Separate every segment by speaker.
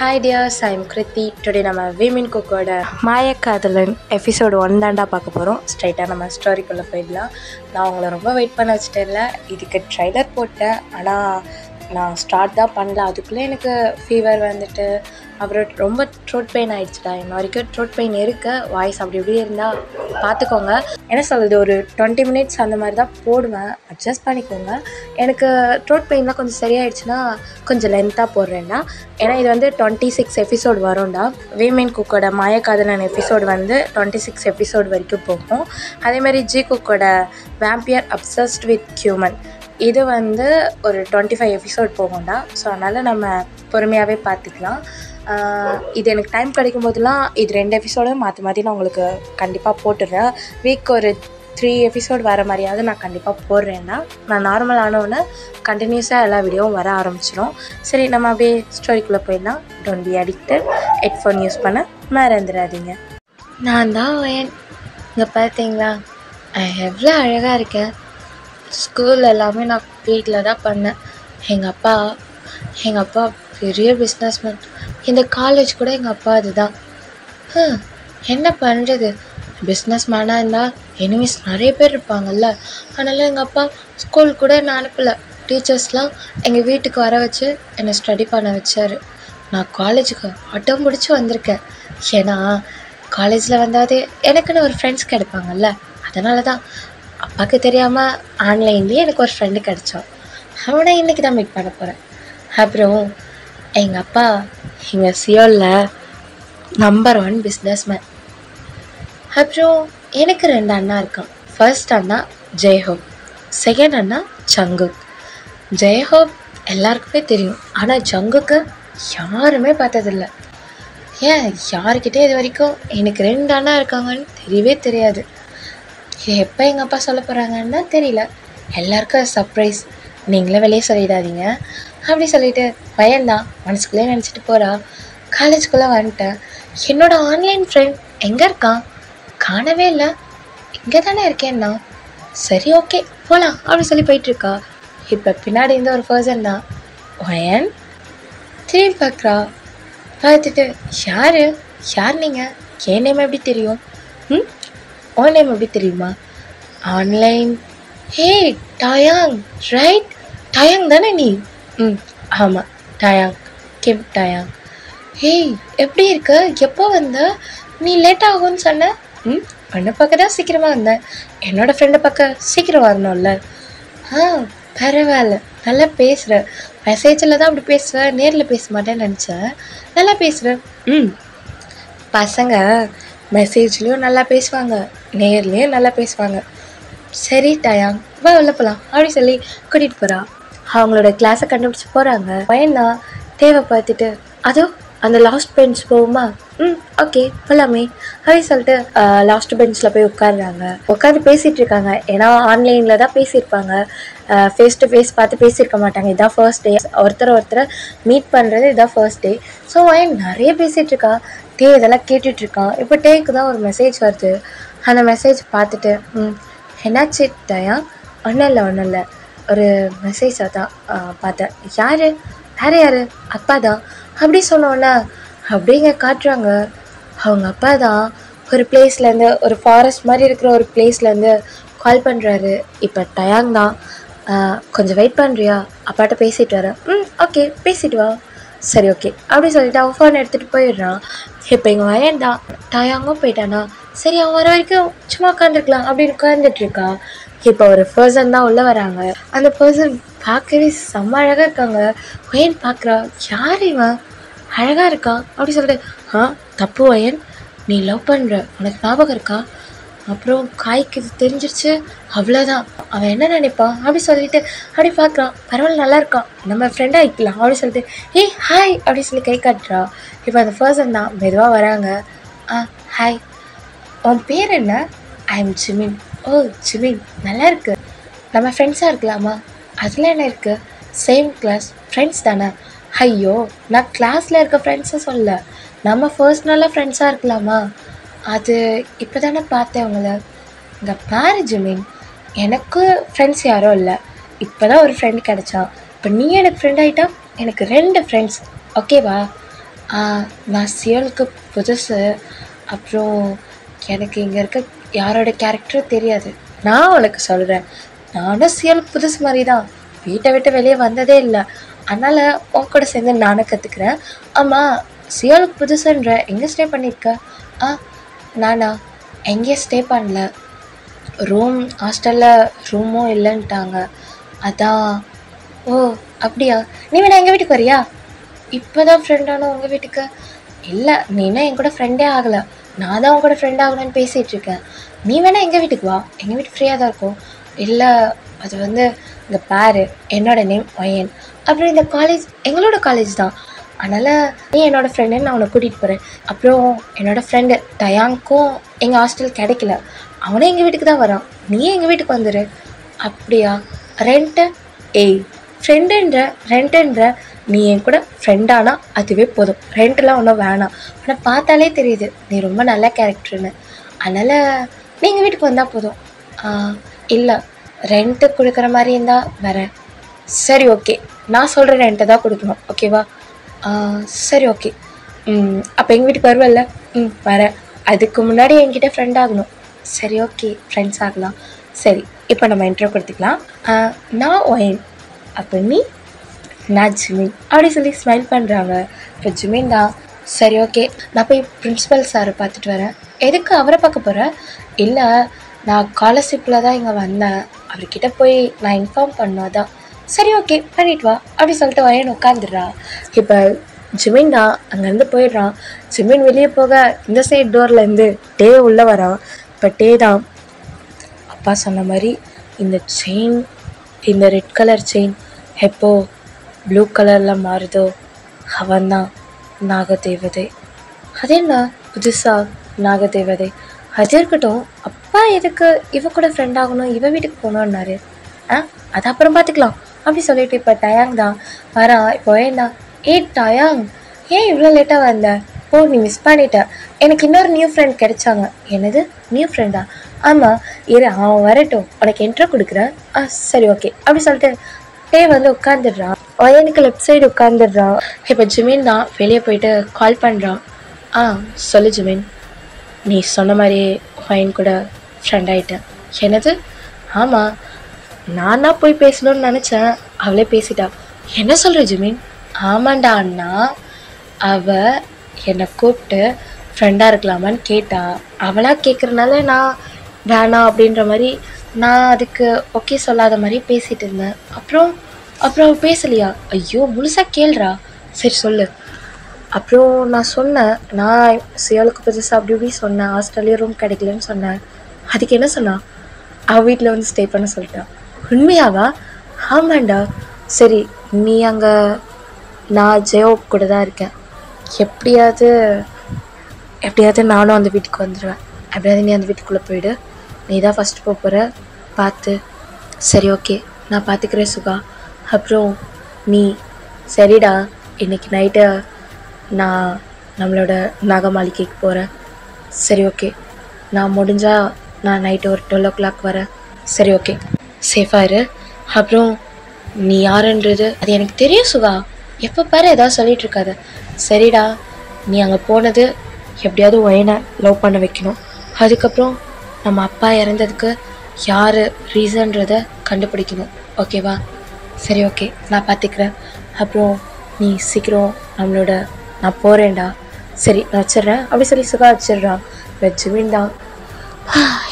Speaker 1: Hi dears, I'm Kriti. Today நம்ம women குக்கோட மாயக்காதலன் எபிசோடு 1 தாண்டா பார்க்க போகிறோம். ஸ்ட்ரைட்டாக நம்ம ஸ்டோரிக்குள்ளே போயிடலாம். நான் உங்களை ரொம்ப வெயிட் பண்ண வச்சுட்டேன்ல. இதுக்கு ட்ரைலர் போட்டேன், ஆனால் நான் ஸ்டார்ட் தான் பண்ணல. அதுக்குள்ளே எனக்கு ஃபீவர் வந்துட்டு அப்புறம் ரொம்ப த்ரோட் பெயின் ஆகிடுச்சுடா. இன்ன வரைக்கும் த்ரோட் பெயின் இருக்குது. வாய்ஸ் அப்படி இப்படி இருந்தால் பார்த்துக்கோங்க. என்ன சொல்கிறது, ஒரு 20 மினிட்ஸ் அந்த மாதிரி தான் போடுவேன், அட்ஜஸ்ட் பண்ணிக்கோங்க. எனக்கு த்ரோட் பெயின்லாம் கொஞ்சம் சரியாயிடுச்சுன்னா கொஞ்சம் லென்த்தாக போடுறேன்டா. ஏன்னா இது வந்து 26 எபிசோடு வரும்டா. விமென் குக்கோட மாயக்காதலன் எபிசோடு வந்து 26 எபிசோடு வரைக்கும் போகும். அதேமாதிரி ஜி குக்கோட வேம்பியர் அப்சஸ்ட் வித் ஹியூமன் இது வந்து ஒரு 25 எபிசோட் போகும்டா. ஸோ அதனால் நம்ம பொறுமையாகவே பார்த்துக்கலாம். இது எனக்கு டைம் கிடைக்கும் போதெல்லாம் இது 2 எபிசோடும் மாற்றி மாற்றி நான் உங்களுக்கு கண்டிப்பாக போட்டுடுறேன். வீக் ஒரு 3 எபிசோடு வர மாதிரியாவது நான் கண்டிப்பாக போடுறேன்னா. நான் நார்மல் ஆனவுடனே கண்டினியூஸாக எல்லா வீடியோவும் வர ஆரம்பிச்சிடும். சரி, நம்ம அப்படியே ஸ்டோரிக்குள்ளே போயிடலாம். Don't be addicted. Headphone use பண்ண மறந்துடாதீங்க. நான் தான் வயன். இங்கே பார்த்தீங்களா, எவ்வளோ அழகாக இருக்கேன். ஸ்கூல் எல்லாமே நான் வீட்டில் தான் பண்ணேன். எங்கள் அப்பா பெரிய பிஸ்னஸ்மேன். இந்த காலேஜ் கூட எங்கள் அப்பா அதுதான். என்ன பண்ணுறது, பிஸ்னஸ் மேனாக இருந்தால் எனிமீஸ் நிறைய பேர் இருப்பாங்கல்ல. அதனால் எங்கள் அப்பா ஸ்கூல் கூட என்னை அனுப்பலை. டீச்சர்ஸ்லாம் எங்கள் வீட்டுக்கு வர வச்சு என்னை ஸ்டடி பண்ண வச்சார். நான் காலேஜுக்கு அட்டம் பிடிச்சி வந்திருக்கேன். ஏன்னா காலேஜில் வந்தாது எனக்குன்னு ஒரு ஃப்ரெண்ட்ஸ் கிடைப்பாங்கல்ல. அதனால தான் அப்பாவுக்கு தெரியாமல் ஆன்லைன்லேயே எனக்கு ஒரு ஃப்ரெண்டு கிடச்சான். அவனை இன்றைக்கி தான் மீட் பண்ண போகிறேன். அப்புறம் எங்கள் அப்பா எங்கள் சியோலில் நம்பர் 1 பிஸ்னஸ்மேன். அப்புறம் எனக்கு 2 அண்ணா இருக்கான். ஃபர்ஸ்ட் அண்ணா ஜெய்ஹோப், செகண்ட் அண்ணா ஜங்குக். ஜெய்ஹோப் எல்லாருக்குமே தெரியும், ஆனால் ஜங்குக்கு யாருமே பார்த்ததில்ல. ஏன் யாருக்கிட்டே இது வரைக்கும் எனக்கு 2 அண்ணா இருக்காங்கன்னு தெரியவே தெரியாது. எப்போ எங்கள் அப்பா சொல்ல போகிறாங்கன்னு தான் தெரியல. எல்லாருக்கும் சர்ப்ரைஸ், நீங்களே வெளியே சொல்லிடாதீங்க அப்படி சொல்லிட்டு பையன்தான் மனசுக்குள்ளே நினச்சிட்டு போகிறா. காலேஜுக்குள்ளே வந்துட்டேன். என்னோடய ஆன்லைன் ஃப்ரெண்ட் எங்கே இருக்கான், காணவே இல்லை. இங்கே தானே இருக்கேன்னா. சரி, ஓகே போகலாம் அப்படி சொல்லி போயிட்டுருக்கா. இப்போ பின்னாடி இருந்த ஒரு பர்சன் தான் வயன். திரும்பி பார்க்குறா. பார்த்துட்டு யார் நீங்கள், என் நேம் எப்படி தெரியும்? உன் நேம் எப்படி தெரியுமா? ஆன்லைன். ஹே டயாங், ரைட்? டயாங் தானே நீ? ஆமாம் டயாங், கிம் டயாங். ஹேய் எப்படி இருக்க, எப்போ வந்த? நீ லேட் ஆகும்னு சொன்ன. உன்னை பார்க்க தான் சீக்கிரமாக வந்தேன். என்னோடய ஃப்ரெண்டை பார்க்க சீக்கிரம் வரணும்ல. பரவாயில்ல, நல்லா பேசுகிற. மெசேஜில் தான் அப்படி பேசுவேன், நேரில் பேச மாட்டேன்னு நினச்சேன். நல்லா பேசுகிறேன். பசங்க மெசேஜ்லேயும் நல்லா பேசுவாங்க, நேர்லேயும் நல்லா பேசுவாங்க. சரி டயாங், வா உள்ள போகலாம் அப்படி சொல்லி கூட்டிகிட்டு போகிறா. அவங்களோட கிளாஸை கண்டுபிடிச்சி போகிறாங்க. பையனா தேவை பார்த்துட்டு அதோ அந்த லாஸ்ட் பெஞ்ச் போகுமா? ஓகே போகலாமே அப்படி சொல்லிட்டு லாஸ்ட் பெஞ்சில் போய் உட்காந்து பேசிகிட்டு இருக்காங்க. ஏன்னா ஆன்லைனில் தான் பேசியிருப்பாங்க, ஃபேஸ் டு ஃபேஸ் பார்த்து பேசியிருக்க மாட்டாங்க. இதான் ஃபர்ஸ்ட் டே, ஒருத்தரை மீட் பண்ணுறது இதான் ஃபர்ஸ்ட் டே. ஸோ அவன் நிறைய பேசிகிட்டு இருக்கா. இதெல்லாம் கேட்டுட்ருக்கான். இப்போ டேக்கு தான் ஒரு மெசேஜ் வருது. அந்த மெசேஜ் பார்த்துட்டு என்னாச்சு டயா? ஒன்றும் இல்லை, ஒரு மெசேஜ் தான் பார்த்தேன். யார்? அப்பா தான் அப்படி சொன்னோன்னே அப்படிங்க காட்டுறாங்க. அவங்க அப்பா தான் ஒரு பிளேஸ்லேருந்து, ஒரு ஃபாரஸ்ட் மாதிரி இருக்கிற ஒரு பிளேஸ்லேருந்து கால் பண்ணுறாரு. இப்போ டயாங் தான். கொஞ்சம் வெயிட் பண்ணுறியா, அப்பாட்ட பேசிட்டு வரேன். ஓகே பேசிட்டு வா. சரி ஓகே அப்படி சொல்லிட்டு அவன் ஃபோன் எடுத்துகிட்டு போயிடுறான். இப்போ எங்கள் வயன் தான். டயாங்கும் போயிட்டானா. சரி அவன் வர வரைக்கும் சும்மா உட்காந்துருக்கலாம் அப்படின்னு உட்காந்துட்ருக்கா. இப்போ ஒரு பர்சன் தான் உள்ளே வராங்க. அந்த பர்சன் பார்க்கவே செம்ம அழகாக இருக்காங்க. வயன் பார்க்குறா, யார் இவன், அழகாக இருக்கான் அப்படி சொல்லிட்டு. தப்பு வயன், நீ லவ் பண்ணுற, உனக்கு ஞாபகம் இருக்கா? அப்புறம் காய்க்கு தெரிஞ்சிருச்சு, அவ்வளோதான். அவன் என்ன நினைப்பான் அப்படி சொல்லிட்டு அப்படி பார்க்குறான். பரவாயில்ல நல்லா இருக்கான், நம்ம ஃப்ரெண்டாக ஆகிக்கலாம் அப்படி சொல்லிட்டு ஹாய் அப்படி சொல்லி கை காட்டுறா. இப்போ அந்த பர்சன் தான் மெதுவாக வராங்க. ஹாய், உன் பேர் என்ன? I am Jimin. Oh Jimin, நல்லா இருக்கு. நம்ம ஃப்ரெண்ட்ஸாக இருக்கலாமா? அதில் என்ன இருக்குது, சேம் கிளாஸ் ஃப்ரெண்ட்ஸ் தானே. ஐயோ, நான் கிளாஸில் இருக்க ஃப்ரெண்ட்ஸை சொல்ல, நம்ம பர்சனலாக ஃப்ரெண்ட்ஸாக இருக்கலாமா? அது இப்போ தானே பார்த்தேன் உங்களை. இங்கே பாரு ஜிமின், எனக்கு ஃப்ரெண்ட்ஸ் யாரும் இல்லை, இப்போ தான் ஒரு ஃப்ரெண்டு கிடச்சான். இப்போ நீ எனக்கு ஃப்ரெண்ட் ஆகிட்டா எனக்கு 2 ஃப்ரெண்ட்ஸ், ஓகேவா? நான் சியோலுக்கு புதுசு. அப்புறம் எனக்கு இங்கே இருக்க யாரோட கேரக்டரும் தெரியாது. நான் உனக்கு சொல்கிறேன், நானும் சியோலுக்கு புதுசு மாதிரி தான். வீட்டை விட்டு வெளியே வந்ததே இல்லை. அதனால் உன் கூட சேர்ந்து நானும் கற்றுக்குறேன். ஆமாம், சியோலுக்கு புதுசுன்ற எங்கே ஸ்டே பண்ணியிருக்க? நானா எங்கேயும் ஸ்டே பண்ணல. ஹாஸ்டலில் ரூமும் இல்லைன்ட்டாங்க. அதான். ஓ அப்படியா? நீ வேணா எங்கள் வீட்டுக்கு வரியா? இப்போ தான் ஃப்ரெண்டானோ உங்கள் வீட்டுக்கு? இல்லை, நீனா என் கூட ஃப்ரெண்டே ஆகலை. நான் தான் உன் கூட ஃப்ரெண்ட் ஆகணும்னு பேசிகிட்டு இருக்கேன். நீ வேணா எங்கள் வீட்டுக்கு வா, எங்கள் வீட்டுக்கு ஃப்ரீயாக தான் இருக்கும். இல்லை, அது வந்து இந்த பேரு என்னோடய நேம் ஒயன். அப்புறம் இந்த காலேஜ் எங்களோட காலேஜ் தான். அதனால் நீ என்னோடய ஃப்ரெண்டுன்னு நான் உன்னை கூட்டிகிட்டு போகிறேன். அப்புறம் என்னோடய ஃப்ரெண்டு டயாங்க்கும் எங்கள் ஹாஸ்டல் கிடைக்கல. அவனே எங்கள் வீட்டுக்கு தான் வரான். நீயே எங்கள் வீட்டுக்கு வந்துடு. அப்படியா? ரெண்ட்டு? ரெண்ட்டுன்ற நீ என் கூட ஃப்ரெண்டானா அதுவே போதும். ரெண்ட்டெலாம் ஒன்றும் வேணாம். ஆனால் பார்த்தாலே தெரியுது நீ ரொம்ப நல்ல கேரக்டர்னு. அதனால் நீ எங்கள் வீட்டுக்கு வந்தால் போதும். இல்லை, ரெண்ட்டு கொடுக்குற மாதிரி இருந்தால் வரேன். சரி ஓகே, நான் சொல்கிற ரெண்ட்டை தான் கொடுக்கணும், ஓகேவா? சரி ஓகே. அப்போ எங்கள் வீட்டுக்கு வருவல்ல? வரேன். அதுக்கு முன்னாடி என்கிட்ட ஃப்ரெண்ட் ஆகணும். சரி ஓகே, ஃப்ரெண்ட்ஸ் ஆகலாம். சரி, இப்போ நம்ம இன்ட்ரோ கொடுத்துக்கலாம். நான் ஒயன். அப்போ நீ? நான் ஜிமின் அப்படி சொல்லி ஸ்மைல் பண்ணுறாங்க. இப்போ ஜிமின் தான். சரி ஓகே, நான் போய் பிரின்ஸிபல் சாரை பார்த்துட்டு வரேன். எதுக்கு அவரை பார்க்க போகிறேன்? இல்லை, நான் ஸ்காலர்ஷிப்பில் தான் இங்கே வந்தேன். அவர்கிட்ட போய் நான் இன்ஃபார்ம் பண்ணாதான். சரி ஓகே, பண்ணிட்டு வா அப்படி சொல்லிட்டு ஒயன் உட்காந்துடுறா. இப்போ ஜிமின் தான் அங்கேருந்து போயிடுறான். ஜிமின் வெளியே போக இந்த சைட் டோர்லேருந்து டே உள்ளே வரான். இப்போ டே தான் அப்பா சொன்ன மாதிரி இந்த செயின், இந்த ரெட் கலர் செயின் எப்போ ப்ளூ கலரில் மாறுதோ அவன்தான் நாகதேவதை. அது என்ன புதுசாக நாகதேவதை? அது இருக்கட்டும், அப்பா எதுக்கு இவ கூட ஃப்ரெண்ட் ஆகணும், இவ வீட்டுக்கு போகணுன்னாரு? அது அப்புறம் பார்த்துக்கலாம் அப்படி சொல்லிட்டு இப்போ டயாங் தான் வரான். இப்போ ஏன்னா டயாங், ஏன் இவ்வளோ லேட்டாக வந்த? ஓ, நீ மிஸ் பண்ணிட்ட. எனக்கு இன்னொரு நியூ ஃப்ரெண்ட் கிடைச்சாங்க. என்னது நியூ ஃப்ரெண்டா? ஆமாம், இரு அவன் வரட்டும், உனக்கு என்ட்ரோ கொடுக்குறேன். சரி ஓகே அப்படி சொல்லிட்டு டே வந்து உட்காந்துடுறான். ஒயனுக்கு லெஃப்ட் சைடு உட்காந்துடுறான். இப்போ ஜிமின் தான் வெளியே போயிட்டு கால் பண்ணுறான். சொல்லு ஜிமின், நீ சொன்ன மாதிரி ஒயன் கூட ஃப்ரெண்ட் ஆகிட்டேன். என்னது? ஆமாம், நானா போய் பேசணும்னு நினச்சேன், அவளே பேசிட்டா. என்ன சொல்கிற ஜிமின்? ஆமாண்டா அண்ணா, அவள் என்னை கூப்பிட்டு ஃப்ரெண்டாக இருக்கலாமான்னு கேட்டா. அவளாக கேட்குறனால நான் வேணாம் அப்படின்ற மாதிரி நான் அதுக்கு ஓகே சொல்லாத மாதிரி பேசிகிட்டு இருந்தேன். அப்புறம் அவள் பேசலையா? ஐயோ, முழுசாக கேள்றா. சரி சொல்லு. அப்புறம் நான் சொன்னேன், நான் சியோலுக்கு புதுசாக அப்படி இப்படி சொன்னேன், ஹாஸ்டல்லே ரூம் கிடைக்கலன்னு சொன்னேன். அதுக்கு என்ன சொன்னா? அவள் வீட்டில் வந்து ஸ்டே பண்ண சொல்லிட்டான். உண்மையாவா? ஆமாண்டா. சரி, நீ அங்கே, நான் ஜெயோ கூட தான் இருக்கேன். எப்படியாவது நானும் அந்த வீட்டுக்கு வந்துடுவேன். எப்படியாவது நீ அந்த வீட்டுக்குள்ளே போயிடு. நீ தான் ஃபஸ்ட்டு போகிற, பார்த்து. சரி ஓகே, நான் பார்த்துக்கிறேன் சுகா. அப்புறம் நீ சரிடா, இன்றைக்கி நைட்டு நான் நம்மளோட நாகமாளிகைக்கு போகிறேன். சரி ஓகே, நான் முடிஞ்சால் நான் நைட்டு ஒரு 12 o'clock வரேன். சரி ஓகே, சேஃபாக இரு. அப்புறம் நீ யாருன்றது அது எனக்கு தெரியும் சுகா. எப்போ பாரு ஏதாவது சொல்லிகிட்டு இருக்காது. சரிடா, நீ அங்கே போனது எப்படியாவது ஒயனை லவ் பண்ண வைக்கணும். அதுக்கப்புறம் நம்ம அப்பா இறந்ததுக்கு யார் ரீசன்றதை கண்டுபிடிக்கணும், ஓகேவா? சரி ஓகே, நான் பார்த்துக்கிறேன். அப்புறம் நீ சீக்கிரம் நான் போகிறேன்டா. சரி, நான் வச்சிட்றேன் அப்படி சொல்லி சுகா வச்சிடுறான். இப்போ ஜிமின் தான்,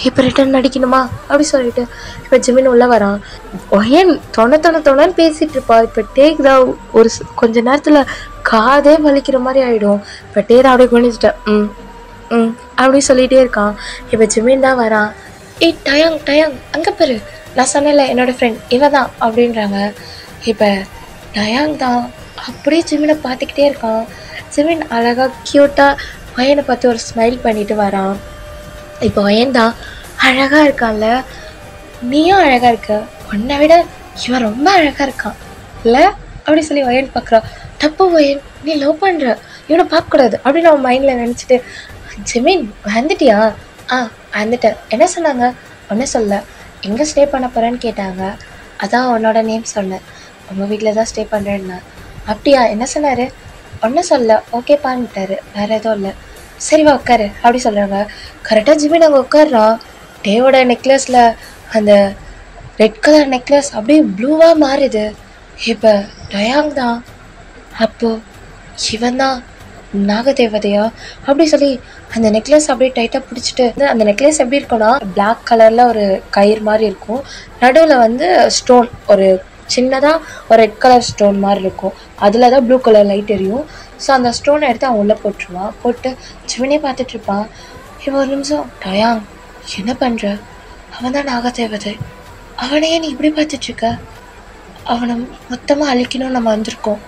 Speaker 1: இப்போ ரிட்டர்ன் அடிக்கணுமா அப்படி சொல்லிட்டு இப்போ ஜிமின் உள்ளே வரான். ஒயன் தொணன்னு பேசிகிட்டு இருப்பா. இப்போ டேக் தான் ஒரு கொஞ்ச நேரத்தில் காதே வலிக்கிற மாதிரி ஆகிடும். இப்போ டே தான் அப்படியே குனிஞ்சிட்டேன். அப்படி சொல்லிகிட்டே இருக்கான். இப்போ ஜிமின் தான் வரான். டயாங் அங்கே பாரு, நான் சொன்னேன்ல என்னோடய ஃப்ரெண்ட் இவ தான் அப்படின்றாங்க. இப்போ டயாங் தான் அப்படியே ஜிமினை பார்த்துக்கிட்டே இருக்கான். ஜிமின் அழகாக க்யூட்டாக ஒயனை பார்த்து ஒரு ஸ்மைல் பண்ணிட்டு வரான். இப்போ ஒயன் தான் அழகாக இருக்கான்ல, நீயும் அழகாக இருக்க, உன்னை விட இவன் ரொம்ப அழகாக இருக்கான் இல்லை அப்படி சொல்லி ஒயன் பார்க்குறான். தப்பு ஒயன், நீ லவ் பண்ணுற, இவனை பார்க்கக்கூடாது அப்படின்னு அவன் மைண்டில் நினச்சிட்டு, ஜிமின் வந்துட்டியா? வந்துட்டேன். என்ன சொன்னாங்க? ஒன்றும் சொல்ல. எங்கே ஸ்டே பண்ண போகிறேன்னு கேட்டாங்க. அதான் உன்னோட நேம் சொன்னேன். உங்கள் வீட்டில் தான் ஸ்டே பண்ணுறேன்னா. அப்படியா? என்ன சொன்னார்? ஒன்றும் சொல்ல ஓகேப்பான்ட்டாரு, வேறு எதுவும் இல்லை. சரி வா உட்காரு அப்படி சொல்கிறாங்க. கரெக்டாக ஜிமின் அங்கே உட்காடுறான். டேவோட நெக்லஸில் அந்த ரெட் கலர் நெக்லஸ் அப்படியே ப்ளூவாக மாறுது. இப்போ டயாங் தான் அப்போது இவன் தான் நாகதேவதையா அப்படி சொல்லி அந்த நெக்லஸ் அப்படியே டைட்டாக பிடிச்சிட்டு, அந்த நெக்லஸ் எப்படி இருக்கும்னா பிளாக் கலரில் ஒரு கயிறு மாதிரி இருக்கும், நடுவில் வந்து ஸ்டோன் ஒரு சின்னதாக ஒரு ரெட் கலர் ஸ்டோன் மாதிரி இருக்கும், அதில் தான் ப்ளூ கலர் லைட் எரியும். ஸோ அந்த ஸ்டோனை எடுத்து அவன் உள்ளே போட்டுருவான். போட்டு சிவனே பார்த்துட்ருப்பான். இப்போ ஒரு நிமிஷம், டயாங் என்ன பண்ணுற, அவன் தான் நாகதேவதை, அவனையே நீ இப்படி பார்த்துட்ருக்க, அவனை மொத்தமாக அழிக்கணும்னு நம்ம வந்திருக்கோம்,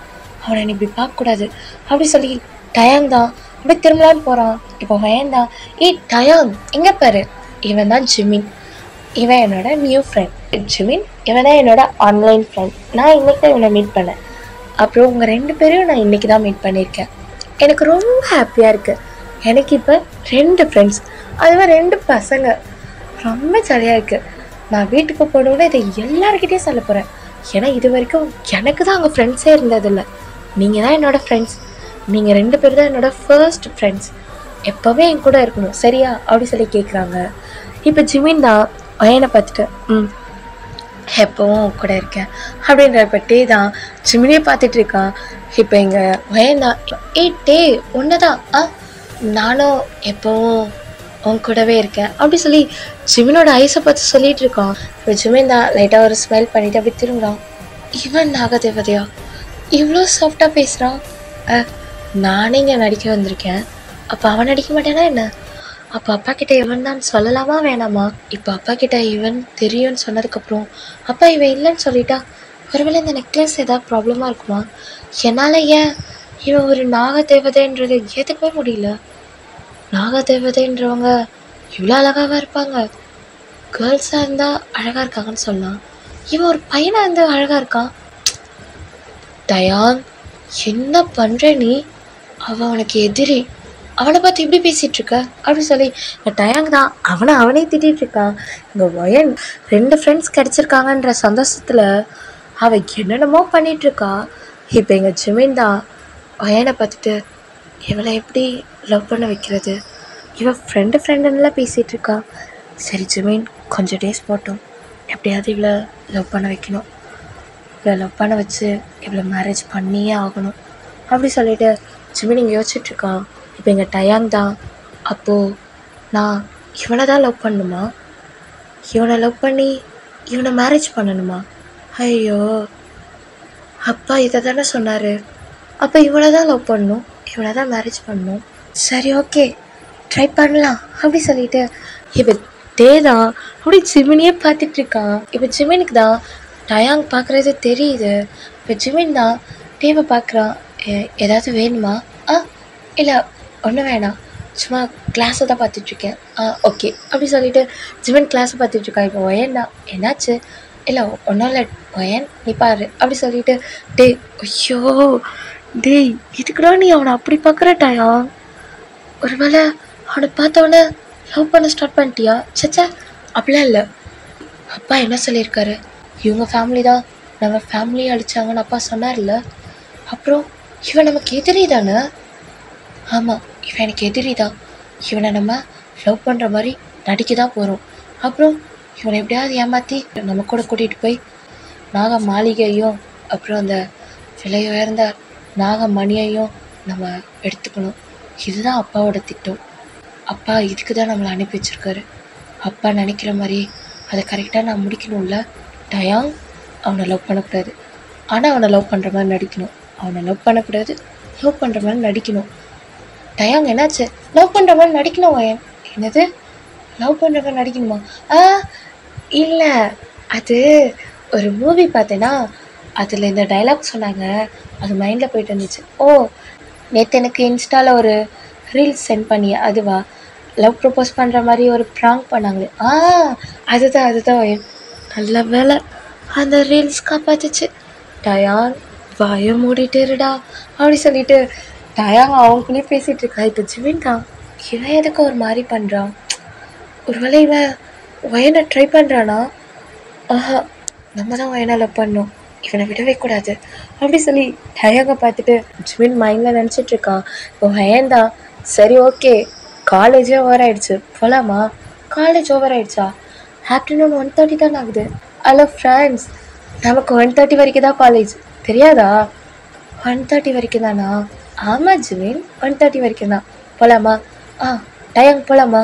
Speaker 1: அவனை நீ இப்படி பார்க்கக்கூடாது அப்படி சொல்லி டயாங் தான் அப்படி திரும்பலான்னு போகிறான். இப்போ வேண்டாம், டயாங் எங்கே பாரு, இவன் தான் ஜிமின், இவன் என்னோட நியூ ஃப்ரெண்ட். ஜிமின் இவன் தான் என்னோட ஆன்லைன் ஃப்ரெண்ட். நான் இன்றைக்கி தான் இவனை மீட் பண்ணேன். அப்புறம் உங்கள் 2 பேரையும் நான் இன்றைக்கி தான் மீட் பண்ணியிருக்கேன். எனக்கு ரொம்ப ஹாப்பியாக இருக்குது. எனக்கு இப்போ 2 ஃப்ரெண்ட்ஸ், அதுவே 2 பசங்க. ரொம்ப ஜாலியாக இருக்குது. நான் வீட்டுக்கு போனோன்னே இதை எல்லாருக்கிட்டேயும் சொல்ல போகிறேன். ஏன்னா இது வரைக்கும் எனக்கு தான் அங்கே ஃப்ரெண்ட்ஸே இருந்ததில்லை. நீங்கள் தான் என்னோடய ஃப்ரெண்ட்ஸ். நீங்கள் 2 பேர் தான் என்னோடய ஃபர்ஸ்ட் ஃப்ரெண்ட்ஸ். எப்போவே என் கூட இருக்கணும் சரியா அப்படி சொல்லி கேட்குறாங்க. இப்போ ஜிமின் தான் பையனை பார்த்துட்டு எப்போவும் கூட இருக்கேன் அப்படின்ற பட்டே தான் ஜிமினியே பார்த்துட்டு இருக்கான். இப்போ எங்கள் பையன் தான் டே ஒன்று தான் நானும் எப்போவும் உன் கூடவே இருக்கேன் அப்படி சொல்லி ஜிமினோட ஐஸை பார்த்து சொல்லிட்டு இருக்கான். இப்போ ஜிமின் தான் லைட்டாக ஒரு ஸ்மைல் பண்ணிட்டு அப்படி திரும்புகிறான். இவன் நாகதேவதையா இவ்வளோ சாஃப்டாக பேசுகிறான். நானே இங்கே நடிக்க வந்திருக்கேன், அப்போ அவன் நடிக்க மாட்டேனா என்ன? அப்போ அப்பா கிட்ட இவன் தான் சொல்லலாமா வேணாமா? இப்போ அப்பா கிட்ட இவன் தெரியும்னு சொன்னதுக்கப்புறம் அப்பா இவன் இல்லைன்னு சொல்லிட்டா ஒருவேளை இந்த நெக்லஸ் ஏதாவது ப்ராப்ளமாக இருக்குமா? என்னால் ஏன் இவன் ஒரு நாகதேவதைன்றது ஏற்றுக்கவே முடியல. நாகதேவதைன்றவங்க இவ்வளோ அழகாக இருப்பாங்க, கேர்ள்ஸாக இருந்தால் அழகாக இருக்காங்கன்னு சொல்லலாம், இவன் ஒரு பையனாக இருந்தால் அழகாக இருக்கான். டயாங் என்ன பண்ணுற நீ? அவன் அவனுக்கு எதிரி, அவனை பார்த்து இப்படி பேசிகிட்ருக்க அப்படி சொல்லி டயாங் தான் அவனே திட்டிகிட்ருக்கான். இங்கே ஒயன் 2 ஃப்ரெண்ட்ஸ் கிடச்சிருக்காங்கன்ற சந்தோஷத்தில் அவன் என்னென்னமோ பண்ணிகிட்ருக்கா. இப்போ எங்கள் ஜிமின் தான் ஒயனை பார்த்துட்டு இவளை எப்படி லவ் பண்ண வைக்கிறது, இவன் ஃப்ரெண்டுன்னெலாம் பேசிகிட்ருக்கா. சரி ஜிமின் கொஞ்சம் டேஸ் போட்டோம், எப்படியாவது இவளை லவ் பண்ண வைக்கணும், இவளை லவ் பண்ண வச்சு இவளை மேரேஜ் பண்ணியே ஆகணும் அப்படி சொல்லிட்டு ஜிமின் இங்கே யோசிச்சுட்ருக்கான். இப்போ எங்கள் டயாங் தான் அப்போது நான் இவனை தான் லவ் பண்ணணுமா, இவனை லவ் பண்ணி இவனை மேரேஜ் பண்ணணுமா? ஐயோ அப்பா இதை தானே சொன்னார், அப்போ இவனை தான் லவ் பண்ணணும், இவனை தான் மேரேஜ் பண்ணணும், சரி ஓகே ட்ரை பண்ணலாம் அப்படி சொல்லிட்டு இப்போ தான் அப்படி ஜிமினியே பார்த்துட்ருக்கான். இப்போ ஜிமினுக்கு தான் டயாங் பார்க்குறது தெரியுது. இப்போ ஜிமின் தான் டேவை பார்க்குறான். ஏதாவது வேணுமா? இல்லை ஒன்றும் வேணாம், சும்மா கிளாஸை தான் பார்த்துட்ருக்கேன். ஓகே அப்படி சொல்லிவிட்டு ஜிமின் கிளாஸை பார்த்துட்ருக்கான். இப்போ ஒயன் தான் என்னாச்சு? இல்லை ஒன்றும் இல்லை ஒயன் நீ பாரு அப்படி சொல்லிவிட்டு ஐயோ இதுக்குடா நீ அவனை அப்படி பார்க்குற டயாங்? ஒருவேளை அவனை பார்த்தவொடனே லவ் பண்ண ஸ்டார்ட் பண்ணிட்டியா? சச்சா அப்படிலாம் இல்லை, அப்பா என்ன சொல்லியிருக்காரு, இவங்க ஃபேமிலி தான் நம்ம ஃபேமிலியை அழிச்சாங்கன்னு அப்பா சொன்னார்ல, அப்புறம் இவன் நமக்கு எதிரி தானே? ஆமாம் இவன் எனக்கு எதிரி தான், இவனை நம்ம லவ் பண்ணுற மாதிரி நடிக்க தான் போகிறோம், அப்புறம் இவனை எப்படியாவது ஏமாற்றி நம்ம கூட கூட்டிகிட்டு போய் நாக மாளிகையும் அப்புறம் அந்த விலை உயர்ந்த நாக மணியையும் நம்ம எடுத்துக்கணும். இதுதான் அப்பாவோட திட்டம். அப்பா இதுக்கு தான் நம்மளை அனுப்பி வச்சுருக்காரு. அப்பா நினைக்கிற மாதிரி அதை கரெக்டாக நான் முடிக்கணும்ல. டயாங் அவனை லவ் பண்ணக்கூடாது, ஆனால் அவனை லவ் பண்ணுற மாதிரி நடிக்கணும், அவனை லவ் பண்ணக்கூடாது, லவ் பண்ணுற மாதிரி நடிக்கணும். டயாங் என்னாச்சு? லவ் பண்ணுற மாதிரி நடிக்கணும் ஒயன். என்னது லவ் பண்ணுற மாதிரி நடிக்கணுமா? இல்லை அது ஒரு மூவி பார்த்தேன்னா அதில் இந்த டைலாக் சொன்னாங்க, அது மைண்டில் போயிட்டு இருந்துச்சு. ஓ நேற்று எனக்கு இன்ஸ்டாவில் ஒரு ரீல்ஸ் சென்ட் பண்ணி அதுவா? லவ் ப்ரப்போஸ் பண்ணுற மாதிரி ஒரு ப்ராங்க் பண்ணாங்களே, அதுதான் ஒயன். நல்ல வேலை அந்த ரீல்ஸ் காப்பாத்துச்சு. டயாங் வாயை மூடிட்டு இருடா அப்படி சொல்லிட்டு டயாங் அவங்களுக்குள்ளேயே பேசிகிட்டு இருக்கா. இப்போ ஜிமின் தான் இவன் எதுக்கு ஒரு மாதிரி பண்ணுறான், ஒருவேளை இவன் ஒயனை ட்ரை பண்ணுறானா? நம்ம தான் ஒயனை லவ் பண்ணோம், இவனை விடவே கூடாது அப்படி சொல்லி டயங்க பார்த்துட்டு ஜிமின் மைண்டில் நினச்சிட்டு இருக்கான். இப்போ ஹயன் தான் சரி ஓகே காலேஜே ஓவர் ஆயிடுச்சு போகலாமா? காலேஜ் ஓவர் ஆயிடுச்சா? ஆஃப்டர்நூன் 1:30 தான் ஆகுது. ஹலோ ஃப்ரெண்ட்ஸ், நமக்கு 1:30 வரைக்கும் தான் காலேஜ் தெரியாதா? 1:30 வரைக்கும் தானா? ஆமாம் ஜிமின் 1:30 வரைக்கும் தான். போகலாமா? டயங் போகலாமா?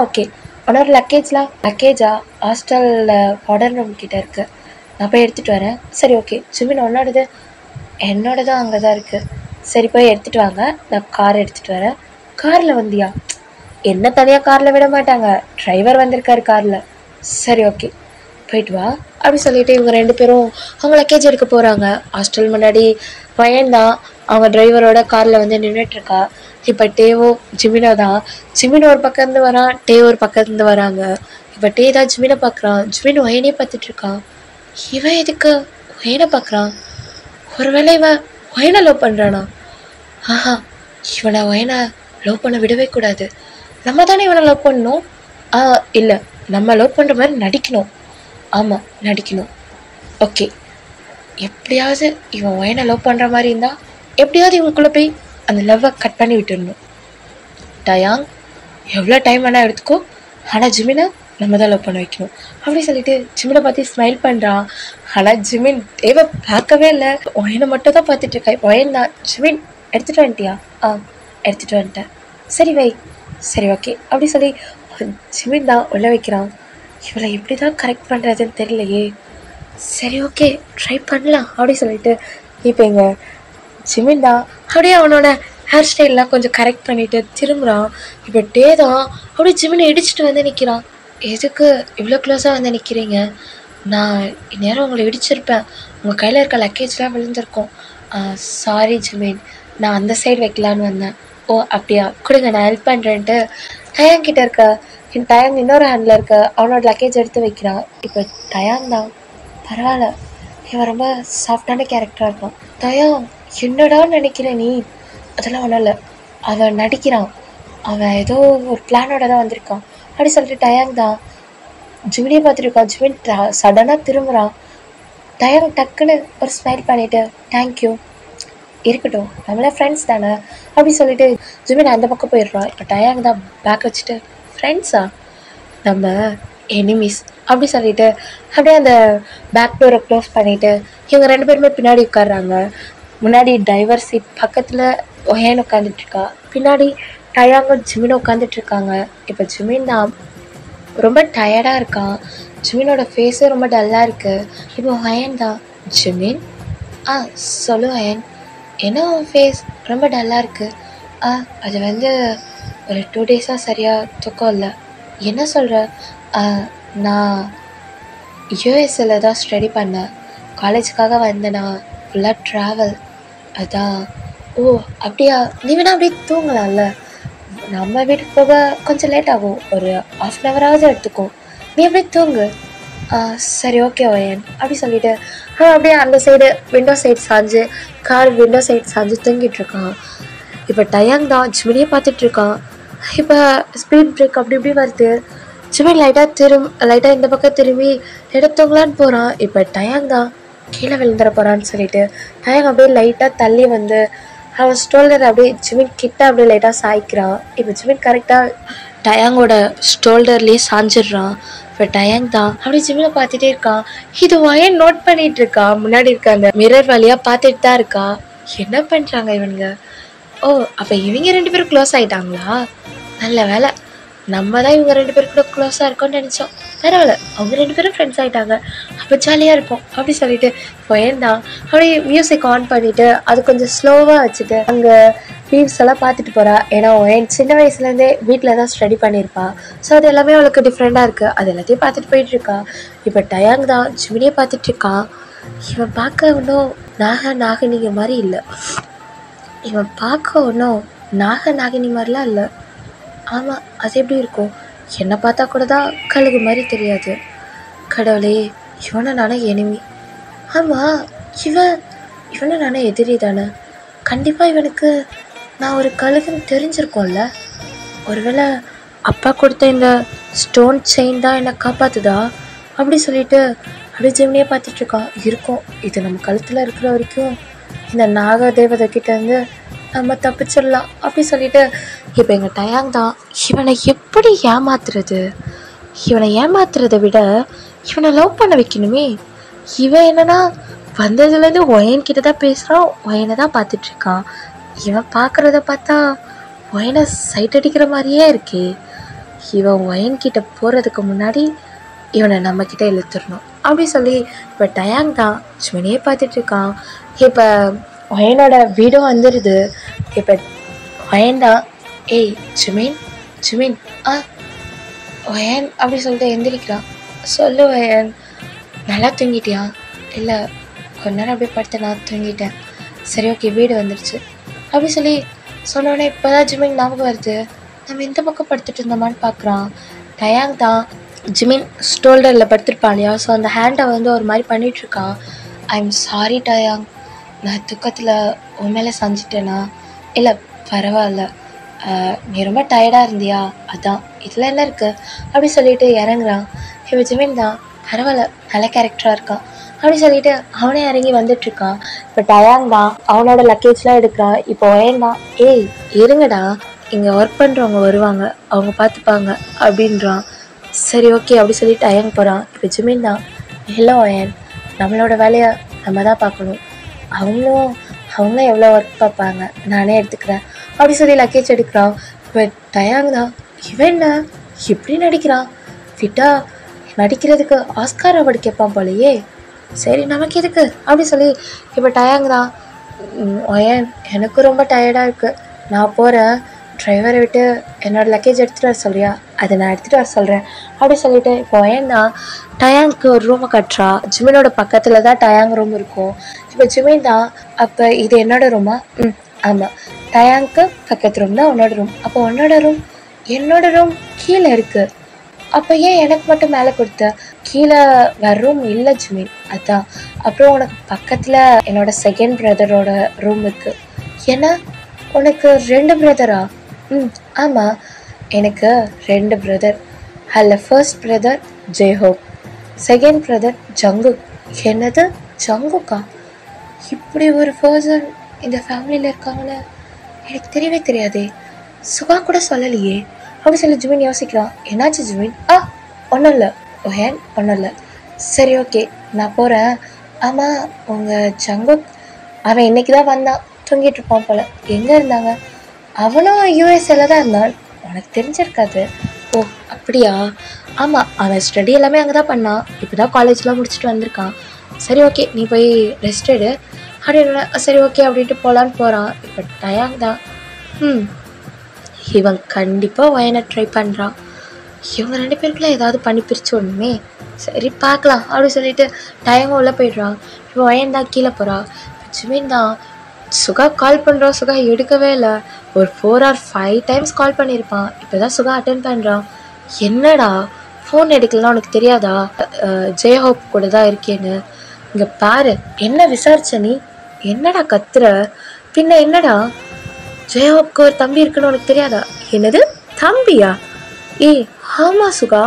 Speaker 1: ஓகே. உன்னோட லக்கேஜா ஹாஸ்டலில் வார்டன் ரூம் கிட்டே இருக்குது, நான் போய் எடுத்துகிட்டு வரேன். சரி ஓகே. ஜிமின் உன்னோடது? என்னோடதும் அங்கே தான் இருக்குது. சரி போய் எடுத்துகிட்டு வாங்க, நான் கார் எடுத்துகிட்டு வரேன். காரில் வந்தியா? என்ன தனியாக காரில் விட மாட்டாங்க, டிரைவர் வந்திருக்காரு காரில். சரி ஓகே போயிட்டு வா அப்படி சொல்லிட்டு இவங்க 2 பேரும் அவங்க லக்கேஜ் எடுக்க போகிறாங்க. ஹாஸ்டல் முன்னாடி பையன்தான் அவங்க டிரைவரோட காரில் வந்து நின்றுட்டுருக்கா. இப்போ டேவோ ஜிமினோ தான். ஜிமின் ஒரு பக்கத்துலேருந்து வரான், டே ஒரு பக்கத்துலேருந்து வராங்க. இப்போ டே தான் ஜிமினை பார்க்குறான், ஜிமின் ஒயனே பார்த்துட்ருக்கான். இவன் எதுக்கு ஒயனை பார்க்குறான்? ஒருவேளை இவன் ஒயனை லவ் பண்ணுறானா? இவனை ஒயனை லவ் பண்ண விடவே கூடாது. நம்ம தானே இவனை லவ் பண்ணணும். இல்லை, நம்ம லவ் பண்ணுற மாதிரி நடிக்கணும். ஆமாம் நடிக்கணும். ஓகே, எப்படியாவது இவன் ஒயனை லவ் பண்ணுற மாதிரி இருந்தால் எப்படியாவது இவனுக்குள்ளே போய் அந்த லவ்வை கட் பண்ணி விட்டுடணும். டயாங் எவ்வளோ டைம் வேணால் எடுத்துக்கோ, ஆனால் ஜிமினை நம்ம தான் லவ் பண்ண வைக்கணும் அப்படி சொல்லிட்டு ஜிமினை பார்த்து ஸ்மைல் பண்ணுறான். ஆனால் ஜிமின் தேவை பார்க்கவே இல்லை, ஒயனை மட்டும் தான் பார்த்துட்டு இருக்கா. ஒயன் தான். ஜிமின் எடுத்துகிட்டு வந்துட்டியா? எடுத்துகிட்டு வந்துட்டேன். சரி வை. சரி ஓகே அப்படி சொல்லி ஜிமின் தான் உள்ள வைக்கிறான். இவளை எப்படி தான் கரெக்ட் பண்ணுறதுன்னு தெரியலையே. சரி ஓகே ட்ரை பண்ணலாம் அப்படி சொல்லிட்டு இப்போ இங்கே ஜிமின் தான் அப்படியே அவனோட ஹேர் ஸ்டைல்லாம் கொஞ்சம் கரெக்ட் பண்ணிவிட்டு திரும்புகிறான். இப்போ டே தான் அப்படியே ஜிமினை இடிச்சிட்டு வந்து நிற்கிறான். எதுக்கு இவ்வளோ க்ளோஸாக வந்து நிற்கிறீங்க? நான் இந்நேரம் உங்களை இடிச்சிருப்பேன், உங்கள் கையில் இருக்க லக்கேஜ்லாம் விழுந்திருக்கோம். சாரி ஜிமின், நான் அந்த சைடு வைக்கலான்னு வந்தேன். ஓ அப்படியா, கொடுங்க நான் ஹெல்ப் பண்ணுறேன்ட்டு டயாங் கிட்டே இருக்க டயாங் இன்னொரு ஹேண்டில் இருக்க அவனோட லக்கேஜ் எடுத்து வைக்கிறான். இப்போ டயாங் தான் பரவாயில்ல, இவன் ரொம்ப சாஃப்டான கேரக்டராக இருக்கான். டயாங் என்னடா நினைக்கிறேன் நீ? அதெல்லாம் ஒன்றும் இல்லை, அவன் நடிக்கிறான், அவன் ஏதோ ஒரு பிளானோட தான் வந்திருக்கான் அப்படி சொல்லிட்டு டயாங் தான் ஜிமினியை பார்த்துருக்கான். ஜிமின் சடனாக திரும்புகிறான். டயாங் டக்குன்னு ஒரு ஸ்மைல் பண்ணிவிட்டு தேங்க்யூ, இருக்கட்டும் நம்மளே ஃப்ரெண்ட்ஸ் தானே அப்படி சொல்லிட்டு ஜிமின் அந்த பக்கம் போயிடுறான். இப்போ டயாங் தான் பேக் வச்சுட்டு ஃப்ரெண்ட்ஸா, நம்ம எனிமீஸ் அப்படி சொல்லிட்டு அப்படியே அந்த பேக் டோரை க்ளோஸ் பண்ணிவிட்டு இவங்க 2 பேருமே பின்னாடி உட்காடுறாங்க. முன்னாடி டிரைவர் சீட் பக்கத்தில் ஒயன் உட்காந்துட்ருக்கா, பின்னாடி டயாங்கும் ஜிமினும் உட்காந்துட்ருக்காங்க. இப்போ ஜிமின் தான் ரொம்ப டயர்டாக இருக்கான். ஜிமினோட ஃபேஸே ரொம்ப டல்லாக இருக்குது. இப்போ ஒயன் தான் ஜிமின் சொல்லு ஒயன், என்ன உன் ஃபேஸ் ரொம்ப டல்லாக இருக்குது? அது வந்து ஒரு 2 டேஸாக சரியாக தூக்கம் இல்லை. என்ன சொல்கிற? நான் யூஎஸ்ஏல தான் ஸ்டடி பண்ணேன், காலேஜுக்காக வந்தேனா, ஃபுல்லாக ட்ராவல், அதான். ஓ அப்படியா, நீ வேணா அப்படியே தூங்கலாம்ல, நம்ம வீட்டுக்கு போக கொஞ்சம் லேட் ஆகும், ஒரு 1/2 ஹவராவது எடுத்துக்கும், நீ அப்படியே தூங்கு. சரி ஓகே ஒயன் அப்படி சொல்லிவிட்டு அப்படியே அந்த சைடு விண்டோ சைடு சாஞ்சு கார் விண்டோ சைடு சாஞ்சு தூங்கிட்டுருக்கான். இப்போ டயாங் தான் ஜிமினியை பார்த்துட்ருக்கான். இப்போ ஸ்பீட் பிரேக் அப்படி இப்படி வருது. ஜிமின் லைட்டாக இந்த பக்கம் திரும்பி எடுத்தவங்களான்னு போகிறான். இப்போ டயாங் தான் கீழே விழுந்துட போகிறான்னு சொல்லிட்டு டயாங் அப்படியே லைட்டாக தள்ளி வந்து அவன் ஸ்டோல்டர் அப்படியே ஜிமின் கிட்ட அப்படியே லைட்டாக சாய்க்கிறான். இப்போ ஜிமின் கரெக்டாக டயாங்கோட ஸ்டோல்டர்லேயே சாஞ்சிடுறான். இப்போ டயாங் தான் அப்படியே ஜிமினை பார்த்துட்டே இருக்கான். இது ஒயன் நோட் பண்ணிட்டு இருக்கா, முன்னாடி இருக்க அந்த மிரர் வழியாக பார்த்துட்டு தான் இருக்கா. என்ன பண்ணுறாங்க இவனுங்க? ஓ அப்போ இவங்க 2 பேரும் க்ளோஸ் ஆகிட்டாங்களா? நல்ல வேலை, நம்ம தான் இவங்க 2 பேரும் கூட க்ளோஸாக இருக்கோம்னு நினச்சோம். பரவாயில்ல, அவங்க 2 பேரும் ஃப்ரெண்ட்ஸ் ஆகிட்டாங்க, அப்போ ஜாலியாக இருக்கும் அப்படி சொல்லிட்டு ஒயன் தான் அப்படியே மியூசிக் ஆன் பண்ணிவிட்டு அது கொஞ்சம் ஸ்லோவாக வச்சுட்டு அங்கே வியூஸ் எல்லாம் பார்த்துட்டு போகிறா. ஏன்னா ஒயன் சின்ன வயசுலேருந்தே வீட்டில் தான் ஸ்டடி பண்ணியிருப்பா. ஸோ அது எல்லாமே அவளுக்கு டிஃப்ரெண்ட்டாக இருக்குது, அது எல்லாத்தையும் பார்த்துட்டு போயிட்டுருக்கா. இப்போ டயாங் தான் ஜிமினியை பார்த்துட்ருக்கான். இவன் பார்க்க ஒன்றும் நாகினி மாதிரி இல்லை, இவன் பார்க்க ஒன்றும் நாகினி மாதிரிலாம் இல்லை. ஆமாம், அது எப்படி இருக்கும்? என்னை பார்த்தா கூட தான் கழுகு மாதிரி தெரியாது. கடவுளே, இவனை நானே எனிமி. ஆமாம், இவனை நானே எதிரி தானே. கண்டிப்பாக இவனுக்கு நான் ஒரு கழுகுன்னு தெரிஞ்சிருக்கோம்ல. ஒருவேளை அப்பா கொடுத்த இந்த ஸ்டோன் செயின் தான் என்னை காப்பாற்றுதா அப்படி சொல்லிட்டு அப்படியே ஜெமினியை பார்த்துட்ருக்கான். இருக்கும், இது நம்ம கழுத்தில் இருக்கிற வரைக்கும் இந்த நாக தேவதை கிட்டேருந்து நம்ம தப்பிச்சிடலாம் அப்படி சொல்லிட்டு இப்போ எங்கள் டயாங் தான் இவனை எப்படி ஏமாத்துறது, இவனை ஏமாத்துறதை விட இவனை லவ் பண்ண வைக்கணுமே. இவன் என்னன்னா வந்ததுலேருந்து ஒயன்கிட்ட தான் பேசுகிறான், ஒயனை தான் பார்த்துட்ருக்கான். இவன் பார்க்குறத பார்த்தா ஒயனை சைட் அடிக்கிற மாதிரியே இருக்கே. இவன் ஒயன்கிட்ட போகிறதுக்கு முன்னாடி இவனை நம்மக்கிட்ட இழுத்துடணும் அப்படி சொல்லி இப்போ டயாங் தான் ஜெமினியே பார்த்துட்ருக்கான். இப்போ ஒயனோட வீடும் வந்துடுது. இப்போ ஒயன் தான் ஏய் ஜிமின் ஜிமின் ஒயன் அப்படி சொல்லிட்டு எந்திரிக்கிறான். சொல்லு ஒயன், நல்லா தூங்கிட்டியா? இல்லை, கொஞ்ச நேரம் அப்படியே படுத்து நான் தூங்கிட்டேன். சரி ஓகே, வீடு வந்துடுச்சு அப்படி சொல்லி சொன்னோடனே இப்போ தான் ஜிமின் ஞாபகம் வருது, நம்ம இந்த பக்கம் படுத்துட்டு இருந்தோமான்னு பார்க்குறான். டயாங் தான் ஜிமின் ஷோல்டரில் படுத்துருப்பான் இல்லையா, ஸோ அந்த ஹேண்டை வந்து ஒரு மாதிரி பண்ணிகிட்ருக்கான். ஐ எம் சாரி டயாங், நான் துக்கத்தில் உன் மேலே செஞ்சிட்டேனா? இல்லை பரவாயில்ல, நீ ரொம்ப டயர்டாக இருந்தியா, அதான் இதில் என்ன இருக்குது அப்படி சொல்லிட்டு இறங்குறான். இப்போ ஜிமின் தான் பரவாயில்ல, நல்ல கேரக்டராக இருக்கான் அப்படி சொல்லிட்டு அவனே இறங்கி வந்துட்டுருக்கான். இப்போ டயாங் தான் அவனோட லக்கேஜ்லாம் எடுக்கிறான். இப்போ ஒயன் தான் ஏய் இருங்கடா, இங்கே ஒர்க் பண்ணுறவங்க வருவாங்க, அவங்க பார்த்துப்பாங்க அப்படின்றான். சரி ஓகே அப்படி சொல்லிட்டு டயாங் போகிறான். இப்போ ஜிமின் தான் இல்லை ஒயன், நம்மளோட வேலையை நம்ம தான் பார்க்கணும், அவங்க எவ்வளோ ஒர்க் பார்ப்பாங்க, நானே எடுத்துக்கிறேன் அப்படி சொல்லி லக்கேஜ் எடுக்கிறான். இப்போ டயாங் தான் இவன் என்ன இப்படி நடிக்கிறான், ஃபிட்டா நடிக்கிறதுக்கு ஆஸ்கார் அவார்டு கேட்பான் போலையே, சரி நமக்கு எதுக்கு அப்படி சொல்லி இப்போ டயாங் தான் ஒயன் எனக்கு ரொம்ப டயர்டாக இருக்குது, நான் போகிறேன், டிரைவரை விட்டு என்னோடய லக்கேஜ் எடுத்துகிட்டு வர சொல்கிறியா? அதை நான் எடுத்துகிட்டு வர சொல்கிறேன் அப்படி சொல்லிட்டு இப்போ ஒயன் தான் டயாங்க்கு ஒரு ரூமை கட்டுறா. ஜிமினோட பக்கத்தில் தான் டயாங் ரூம் இருக்கும். இப்போ ஜிமின் தான் அப்போ இது என்னோட ரூமா? ஆமாம், டயாங்க்கு பக்கத்து ரூம் தான் உன்னோட ரூம். அப்போ உன்னோட ரூம் என்னோட ரூம் கீழே இருக்குது, அப்போ ஏன் எனக்கு மட்டும் மேலே கொடுத்த? கீழே வேறு ரூம் இல்லை ஜிமின், அதான். அப்புறம் உனக்கு பக்கத்தில் என்னோட செகண்ட் பிரதரோட ரூம் இருக்குது. ஏன்னா உனக்கு 2 பிரதரா? ஆமாம், எனக்கு 2 பிரதர். அதில் first brother J Hope, second brother Jungkook. என்னது ஜங்குக்கா? இப்படி ஒரு பர்சன் இந்த ஃபேமிலியில் இருக்காங்கன்னு எனக்கு தெரியவே தெரியாதே, சுகா கூட சொல்லலையே அப்படி சொல்லி ஜிமின் யோசிக்கிறான். என்னாச்சு ஜிமின்? ஒன்றும் இல்லை ஒயன், ஒன்றும் இல்லை. சரி ஓகே நான் போகிறேன். ஆமாம், உங்கள் ஜங்குக் அவன் இன்னைக்கு தான் வந்தான், தூங்கிட்டு இருப்பான் போல். எங்கே இருந்தாங்க? அவனும் யூஎஸ்ஏல தான் இருந்தான், உனக்கு தெரிஞ்சிருக்காது. ஓ அப்படியா? ஆமாம், அவன் ஸ்டடி எல்லாமே அங்கே தான் பண்ணான், இப்போ தான் காலேஜ்லாம் முடிச்சுட்டு வந்திருக்கான். சரி ஓகே நீ போய் ரெஸ்ட் எடு அப்படின்னு. சரி ஓகே அப்படின்ட்டு போகலான்னு போகிறான். இப்போ டயாங் தான் இவன் கண்டிப்பாக ஒயனை ட்ரை பண்ணுறான், இவங்க 2 பேருக்குள்ள ஏதாவது பண்ணி பிரித்து ஒன்றுமே, சரி பார்க்கலாம் அப்படின்னு சொல்லிட்டு டயாங் உள்ளே போயிடுறான். இப்போ ஒயன் தான் கீழே போகிறா. ஜிமின் தான் சுகா கால் பண்ணுறான், சுகா எடுக்கவே இல்லை. ஒரு 4 or 5 டைம்ஸ் கால் பண்ணியிருப்பான், இப்போ தான் சுகா அட்டென்ட் பண்ணுறான். என்னடா ஃபோன் எடுக்கலன்னா உனக்கு தெரியாதா ஜெய்ஹோப் கூட தான் இருக்கேன்னு? இங்கே பாரு, என்ன விசாரிச்ச நீ? என்னடா கத்துற? பின்ன என்னடா ஜெய்ஹோப்க்கு ஒரு தம்பி இருக்குன்னு உனக்கு தெரியாதா? என்னது தம்பியா? ஆமாம் சுகா,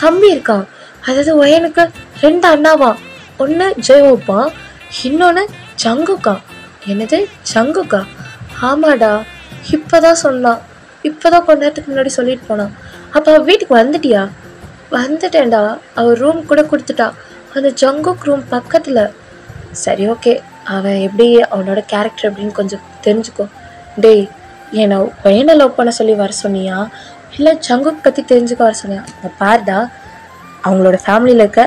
Speaker 1: தம்பி இருக்கான். அதாவது ஒயனுக்கு 2 அண்ணாவா, ஒன்று ஜெய்ஹோப்பா, இன்னொன்று ஜங்குக்கா. என்னது ஜங்குக்கா? ஆமாடா, இப்போதான் சொன்னான், இப்போதான் கொஞ்ச நேரத்துக்கு முன்னாடி சொல்லிட்டு போனான். அப்போ அவள் வீட்டுக்கு வந்துட்டியா? வந்துட்டேன்டா, அவள் ரூம் கூட கொடுத்துட்டா, அந்த ஜங்குக் ரூம் பக்கத்தில். சரி ஓகே, அவன் எப்படி அவனோட கேரக்டர் எப்படின்னு கொஞ்சம் தெரிஞ்சுக்கோ. டேய், என்னை ஒயனை லவ் பண்ண சொல்லி வர சொன்னியா, இல்லை ஜங்குக் பற்றி தெரிஞ்சுக்க வர சொன்னியா? அந்த பாருடா, அவங்களோட ஃபேமிலியில் இருக்க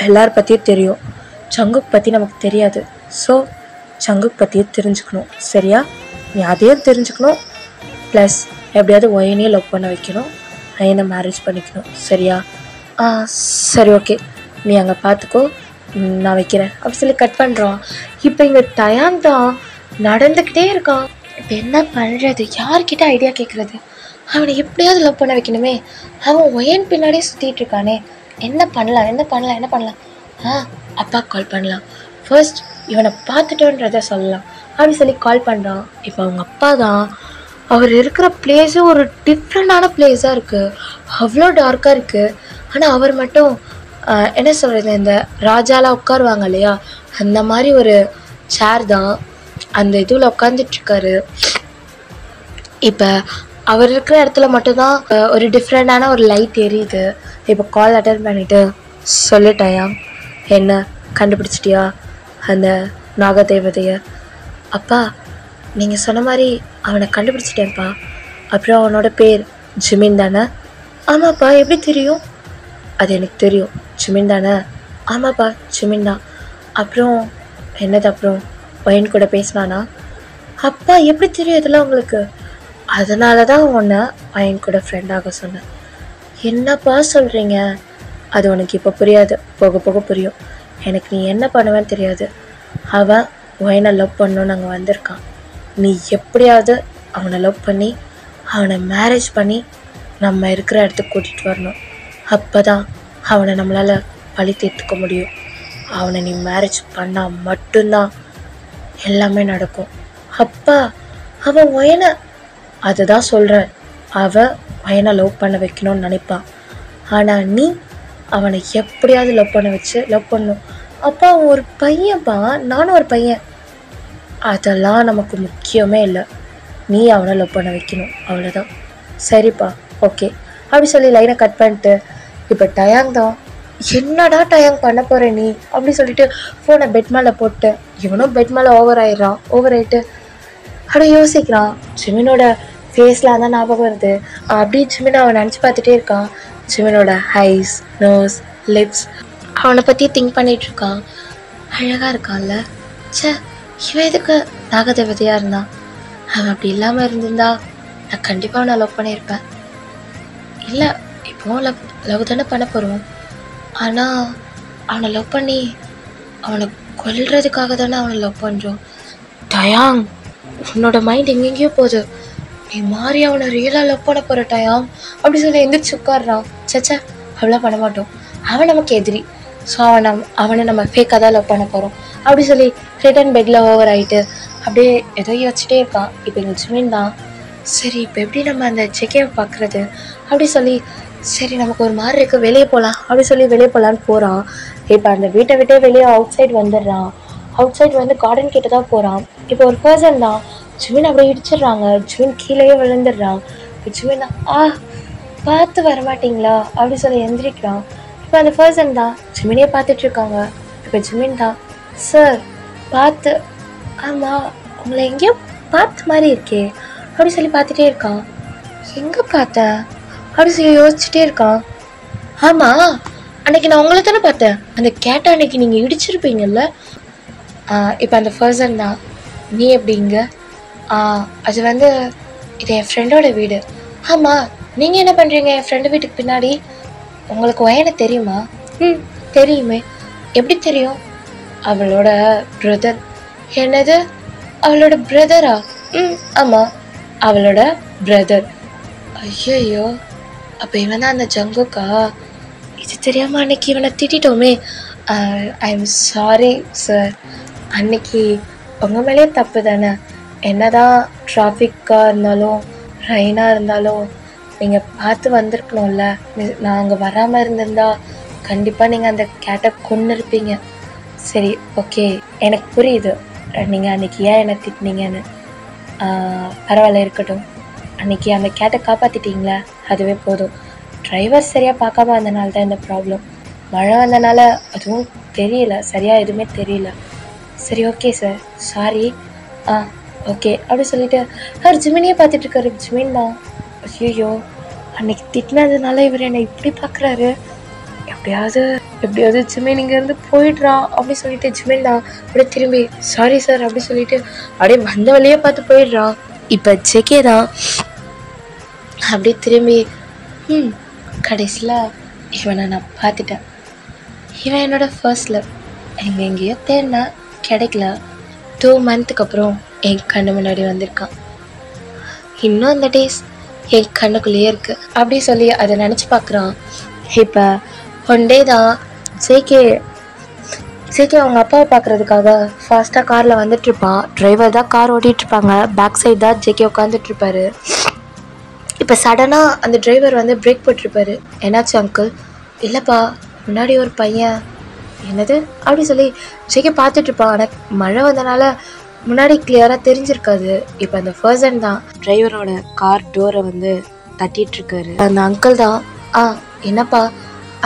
Speaker 1: எல்லார் பற்றியும் தெரியும், ஜங்குக் பற்றி நமக்கு தெரியாது. ஸோ ஜங்குக் பற்றியும் தெரிஞ்சுக்கணும், சரியா? நீ அதையும் தெரிஞ்சுக்கணும், ப்ளஸ் எப்படியாவது ஒயனையே லவ் பண்ண வைக்கணும், ஒயனை மேரேஜ் பண்ணிக்கணும், சரியா? சரி ஓகே, நீ அங்கே பார்த்துக்கோ, நான் வைக்கிறேன் அப்படி சொல்லி கட் பண்ணுறான். இப்போ இங்கே டயாங் தான் நடந்துக்கிட்டே இருக்கான். இப்போ என்ன பண்ணுறது, யார்கிட்ட ஐடியா கேட்குறது? அவனை எப்படியாவது லவ் பண்ண வைக்கணுமே. அவன் ஒயன் பின்னாடியே சுற்றிட்டு இருக்கானே, என்ன பண்ணலாம்? அப்பா கால் பண்ணலாம், ஃபர்ஸ்ட் இவனை பார்த்துட்டோன்றத சொல்லலாம் அப்படி சொல்லி கால் பண்ணுறான். இப்போ அவங்க அப்பா தான், அவர் இருக்கிற பிளேஸு ஒரு டிஃப்ரெண்டான பிளேஸாக இருக்குது, அவ்வளோ டார்க்காக இருக்குது. ஆனால் அவர் மட்டும் என்ன சொல்கிறது, இந்த ராஜாலாம் உட்காருவாங்க இல்லையா, அந்த மாதிரி ஒரு சேர் தான். அந்த இதுவில் உட்காந்துட்ருக்காரு. இப்போ அவர் இருக்கிற இடத்துல மட்டும்தான் ஒரு டிஃப்ரெண்டான ஒரு லைட் எரியுது. இப்போ கால் அட்டன் பண்ணிவிட்டு, சொல்லிட்டாயா, என்ன கண்டுபிடிச்சிட்டியா அந்த நாகதேவதையை? அப்பா, நீங்கள் சொன்ன மாதிரி அவனை கண்டுபிடிச்சிட்டேன்ப்பா. அப்புறம் அவனோட பேர் ஜிமின் தானே? ஆமாப்பா. எப்படி தெரியும்? அது எனக்கு தெரியும். ஜிமின் தானே? ஆமாப்பா, ஜிமின் தான். அப்புறம் என்னது? அப்புறம் பையன் கூட பேசினானா? அப்பா, எப்படி தெரியும் இதெல்லாம் உங்களுக்கு? அதனால தான் உன்னை பையன் கூட ஃப்ரெண்டாக சொன்னேன். என்னப்பா சொல்கிறீங்க? அது உனக்கு இப்போ புரியாது, போக போக புரியும். எனக்கு நீ என்ன பண்ணுவேன்னு தெரியாது. அவன் ஒயனை லவ் பண்ணணும்னு அங்கே வந்திருக்கான். நீ எப்படியாவது அவனை லவ் பண்ணி அவனை மேரேஜ் பண்ணி நம்ம இருக்கிற இடத்துக்கு கூட்டிகிட்டு வரணும். அப்போ தான் அவனை நம்மளால் பழி தீர்த்துக்க முடியும். அவனை நீ மேரேஜ் பண்ணால் மட்டும்தான் எல்லாமே நடக்கும். அப்பா, அவன் ஒயனை, அதுதான் சொல்கிறேன், அவன் பையனை லவ் பண்ண வைக்கணும்னு நினைப்பான். ஆனால் நீ அவனை எப்படியாவது லவ் பண்ண வச்சு லவ் பண்ணணும். அப்பா, அவன் ஒரு பையன்ப்பா, நானும் ஒரு பையன். அதெல்லாம் நமக்கு முக்கியமே இல்லை. நீ அவனை லவ் பண்ண வைக்கணும், அவ்வளோதான். சரிப்பா, ஓகே அப்படி சொல்லி லைனை கட் பண்ணிட்டு, இப்போ டயாங் தான், என்னடா டயாங் பண்ண போகிற நீ அப்படி சொல்லிட்டு ஃபோனை பெட் மேலே போட்டு, இவனும் பெட் மேலே ஓவர் ஆகிட்டு அப்படியே யோசிக்கிறான். ஜிமினோட ஃபேஸில் தான் ஞாபகம் வருது. அப்படியே ஜிமினை அவன் நினச்சி பார்த்துட்டே இருக்கான். ஜிமினோட ஐஸ், நோஸ், லிப்ஸ், அவனை பற்றி திங்க் பண்ணிகிட்ருக்கான். அழகாக இருக்கான்ல. சே, இவன் எதுக்கு நாகதேவதையாக இருந்தான்? அவன் அப்படி இல்லாமல் இருந்திருந்தா நான் கண்டிப்பாக அவனை லவ் பண்ணியிருப்பேன். இல்லை, இப்போவும் லவ் தானே பண்ண போகிறோம். ஆனால் அவனை லவ் பண்ணி அவனை கொல்றதுக்காக தானே அவனை லவ் பண்ணுறோம். டயாங், உன்னோட மைண்ட் எங்கெங்கேயோ போகுது. நீ மாறி அவனை ரியலாக லவ் பண்ண போகிற டயாங் அப்படி சொல்லி எந்திரிச்சு உட்காடுறான். சச்சா, அவ்வளோ பண்ண மாட்டோம். அவன் நமக்கு எதிரி. ஸோ அவனை நம்ம ஃபேக்காக தான் லவ் பண்ண போகிறோம் அப்படி சொல்லி ரிட்டன் பெட்டில் ஓவர் ஆகிட்டு அப்படியே ஏதோ யோசிச்சுட்டே இருக்கான். இப்போ எங்கள் ஜிமின் தான், சரி இப்போ எப்படி நம்ம அந்த ஜெகேவை பார்க்குறது அப்படி சொல்லி, சரி நமக்கு ஒரு மாதிரி இருக்குது, வெளியே போகலாம் அப்படி சொல்லி வெளியே போகலான்னு போகிறான். இப்போ அந்த வீட்டை விட்டே வெளியே அவுட் சைட் வந்துடுறான். அவுட் சைட் வந்து கார்டன் கிட்ட தான் போகிறான். இப்போ ஒரு பர்சன் தான், ஜிமின் அப்படியே இடிச்சிடுறாங்க. ஜிமின் கீழேயே விழுந்துடுறான். இப்போ ஜிமின் தான், பார்த்து வரமாட்டிங்களா அப்படி சொல்லி எந்திரிக்கிறான். இப்போ அந்த பர்சன் தான் ஜிமினே பார்த்துட்ருக்காங்க. இப்போ ஜிமின் தான், சார் பார்த்து, ஆமாம் உங்களை எங்கேயோ பார்த்த மாதிரி இருக்கே அப்படி சொல்லி பார்த்துட்டே இருக்கான். எங்கே பார்த்தேன் அப்படி சொல்லி யோசிச்சுட்டே இருக்கான். ஆமாம், அன்னைக்கு நான் உங்களை தானே பார்த்தேன், அந்த கேட்டை அன்னைக்கு நீங்கள் இடிச்சிருப்பீங்கல்ல. இப்போ அந்த பர்சன் தான், நீ எப்படிங்க? அது வந்து இது என் ஃப்ரெண்டோட வீடு. ஆமாம், நீங்கள் என்ன பண்ணுறீங்க என் ஃப்ரெண்டு வீட்டுக்கு பின்னாடி? உங்களுக்கு ஒயனை தெரியுமா? தெரியுமே. எப்படி தெரியும்? அவளோட பிரதர். என்னது, அவளோட பிரதரா? ஆமாம், அவளோட பிரதர். ஐயோ, அப்போ இவன் தான் அந்த ஜங்குக்கா? இது தெரியாமல் அன்னைக்கு இவனை திட்டோமே. ஐ எம் சாரி சார், அன்னைக்கு உங்கள் மேலே தப்பு தானே. என்னதான் டிராஃபிக்காக இருந்தாலும் ரெயினாக இருந்தாலும் நீங்கள் பார்த்து வந்திருக்கணும்ல. நான் அங்கே வராமல் இருந்திருந்தா கண்டிப்பாக நீங்கள் அந்த கேட்டை கொன்று இருப்பீங்க. சரி, ஓகே, எனக்கு புரியுது நீங்கள் அன்றைக்கி ஏன் என்னை திட்டினீங்கன்னு. பரவாயில்ல, இருக்கட்டும். அன்றைக்கி அந்த கேட்டை காப்பாற்றிட்டீங்களே, அதுவே போதும். டிரைவர் சரியாக பார்க்காம வந்தனால தான் இந்த ப்ராப்ளம். மழை வந்தனால அதுவும் தெரியல, சரியாக எதுவுமே தெரியல. சரி, ஓகே சார், சாரி. ஓகே அப்படி சொல்லிவிட்டு அவர் ஜிமினியே பார்த்துட்ருக்காரு. ஜிமின் தான், ஐயோ அன்னைக்கு திட்டினதுனால இவர் என்னை இப்படி பார்க்குறாரு, எப்படியாவது ஜிமின் இங்கேருந்து போயிடுறான் அப்படி சொல்லிட்டு ஜிமின் தான் அப்படியே திரும்பி சாரி சார் அப்படி சொல்லிட்டு அப்படியே வந்த வழியே பார்த்து போயிடுறான். இப்போ ஜெகே தான் அப்படியே திரும்பி கடைசியில் இவனை நான் பார்த்துட்டேன். இவன் என்னோட ஃபர்ஸ்ட் லவ். எங்கெங்கேயோ தேடினா கிடைக்கல. 2 மந்த்துக்கு அப்புறம் என் கண்ணு முன்னாடி வந்திருக்கான். இன்னும் அந்த டேஸ் என் கண்ணுக்குள்ளேயே இருக்குது அப்படி சொல்லி அதை நினச்சி பார்க்குறான். இப்போ ஒன் டே தான் ஜேகே அவங்க அப்பாவை பார்க்குறதுக்காக ஃபாஸ்ட்டாக காரில் வந்துட்டுருப்பான். டிரைவர் தான் கார் ஓட்டிகிட்ருப்பாங்க, பேக் சைடு தான் ஜேகே உட்காந்துட்ருப்பாரு. இப்போ சடனாக அந்த டிரைவர் வந்து பிரேக் போட்டிருப்பாரு. என்னாச்சு அங்கிள்? இல்லைப்பா, முன்னாடி ஒரு பையன் என்னது அப்படி சொல்லி ஜேகே பார்த்துட்டு இருப்பான். ஆனால் மழை வந்தனால முன்னாடி கிளியராக தெரிஞ்சிருக்காது. இப்போ அந்த பர்சன் தான் டிரைவரோட கார் டோரை வந்து தட்டிட்டு இருக்காரு. அந்த அங்கிள் தான். என்னப்பா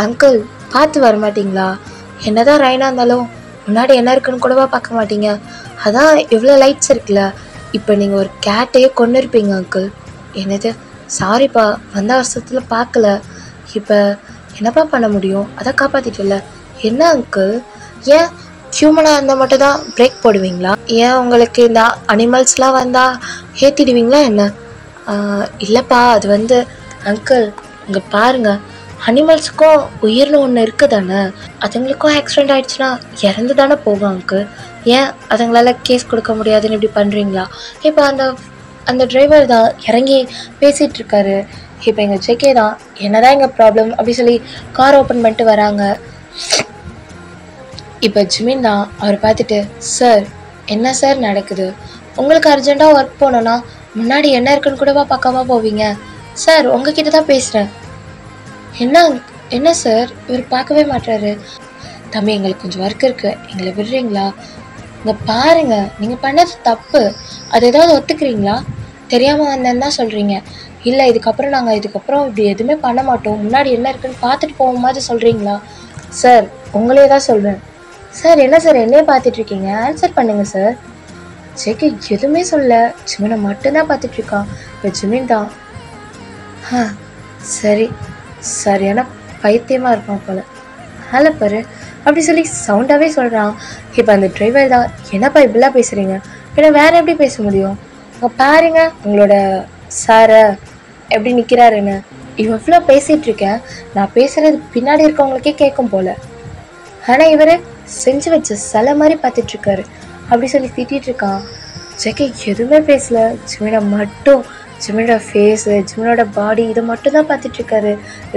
Speaker 1: அங்கிள், பார்த்து வர மாட்டிங்களா? என்னதான் ரெயினாக இருந்தாலும் முன்னாடி என்ன இருக்குன்னு கூடவா பார்க்க மாட்டீங்க? அதான் இவ்வளோ லைட்ஸ் இருக்குல்ல, இப்போ நீங்கள் ஒரு கேட்டையே கொண்டு இருப்பீங்க அங்கிள். என்னது? சாரிப்பா, வந்த வருஷத்தில் பார்க்கல. இப்போ என்னப்பா பண்ண முடியும்? அதை காப்பாற்றிட்டல. என்ன அங்கிள், ஏன் ஹியூமனாக இருந்தால் மட்டும் தான் பிரேக் போடுவீங்களா? ஏன் உங்களுக்கு இந்த அனிமல்ஸ்லாம் வந்தால் ஏற்றிடுவீங்களா என்ன? இல்லைப்பா, அது வந்து அங்கிள் இங்கே பாருங்கள், அனிமல்ஸுக்கும் உயிர்னு ஒன்று இருக்குது தானே, அதுங்களுக்கும் ஆக்சிடெண்ட் ஆகிடுச்சுன்னா இறந்து தானே போகும் அங்கிள். ஏன் அதுங்களால கேஸ் கொடுக்க முடியாதுன்னு இப்படி பண்ணுறீங்களா? இப்போ அந்த டிரைவர் தான் இறங்கி பேசிகிட்டு இருக்காரு. இப்போ எங்கள் ஜேகே தான் என்னதான் எங்கள் ப்ராப்ளம் அப்படி சொல்லி கார் ஓப்பன் பண்ணிட்டு வராங்க. இப்போ ஜிமின் தான் அவர் பார்த்துட்டு, சார் என்ன சார் நடக்குது? உங்களுக்கு அர்ஜெண்ட்டாக ஒர்க் போனோன்னா முன்னாடி என்ன இருக்குன்னு கூடவா பார்க்காம போவீங்க? சார் உங்ககிட்ட தான் பேசுகிறேன். என்ன சார் இவர் பார்க்கவே மாட்டாரு? தம்பி, எங்களுக்கு கொஞ்சம் ஒர்க் இருக்குது, எங்களை விடுறீங்களா? இங்கே பாருங்கள், நீங்கள் பண்ணது தப்பு. அது ஏதாவது ஒத்துக்கிறீங்களா? தெரியாமல் வந்தேன்னு தான் சொல்கிறீங்க. இல்லை, நாங்கள் இதுக்கப்புறம் இப்படி எதுவுமே பண்ண மாட்டோம், முன்னாடி என்ன இருக்குன்னு பார்த்துட்டு போக மாதிரி சொல்கிறீங்களா? சார் உங்களே தான் சொல்கிறேன். சார் என்ன சார் என்னையே பார்த்துட்ருக்கீங்க? ஆன்சர் பண்ணுங்கள் சார். ஜேகே எதுவுமே சொல்ல, ஜிமினை மட்டும்தான் பார்த்துட்ருக்கான். இப்போ ஜிமின் தான், சரி, சரியான பைத்தியமாக இருப்பான் போல, ஹலோ பாரு அப்படி சொல்லி சவுண்டாகவே சொல்கிறான். இப்போ அந்த டிரைவர் தான், என்னப்பா இப்படிலாம் பேசுகிறீங்க? பின்ன வேறு எப்படி பேச முடியும்? பாருங்க உங்களோட சாரை எப்படி நிற்கிறாருன்னு. இவ்வளோ பேசிகிட்ருக்கேன், நான் பேசுகிறது பின்னாடி இருக்கவங்களுக்கே கேட்கும் போல். ஆனால் இவர் செஞ்சு வச்ச சிலை மாதிரி பார்த்துட்ருக்காரு அப்படி சொல்லி திட்டிகிட்டு இருக்கான். ஜேகே எதுவுமே பேசலை. ஜிமினை மட்டும், ஜிமினோட ஃபேஸு, ஜிமினோட பாடி இதை மட்டும் தான் பார்த்துட்ருக்காரு.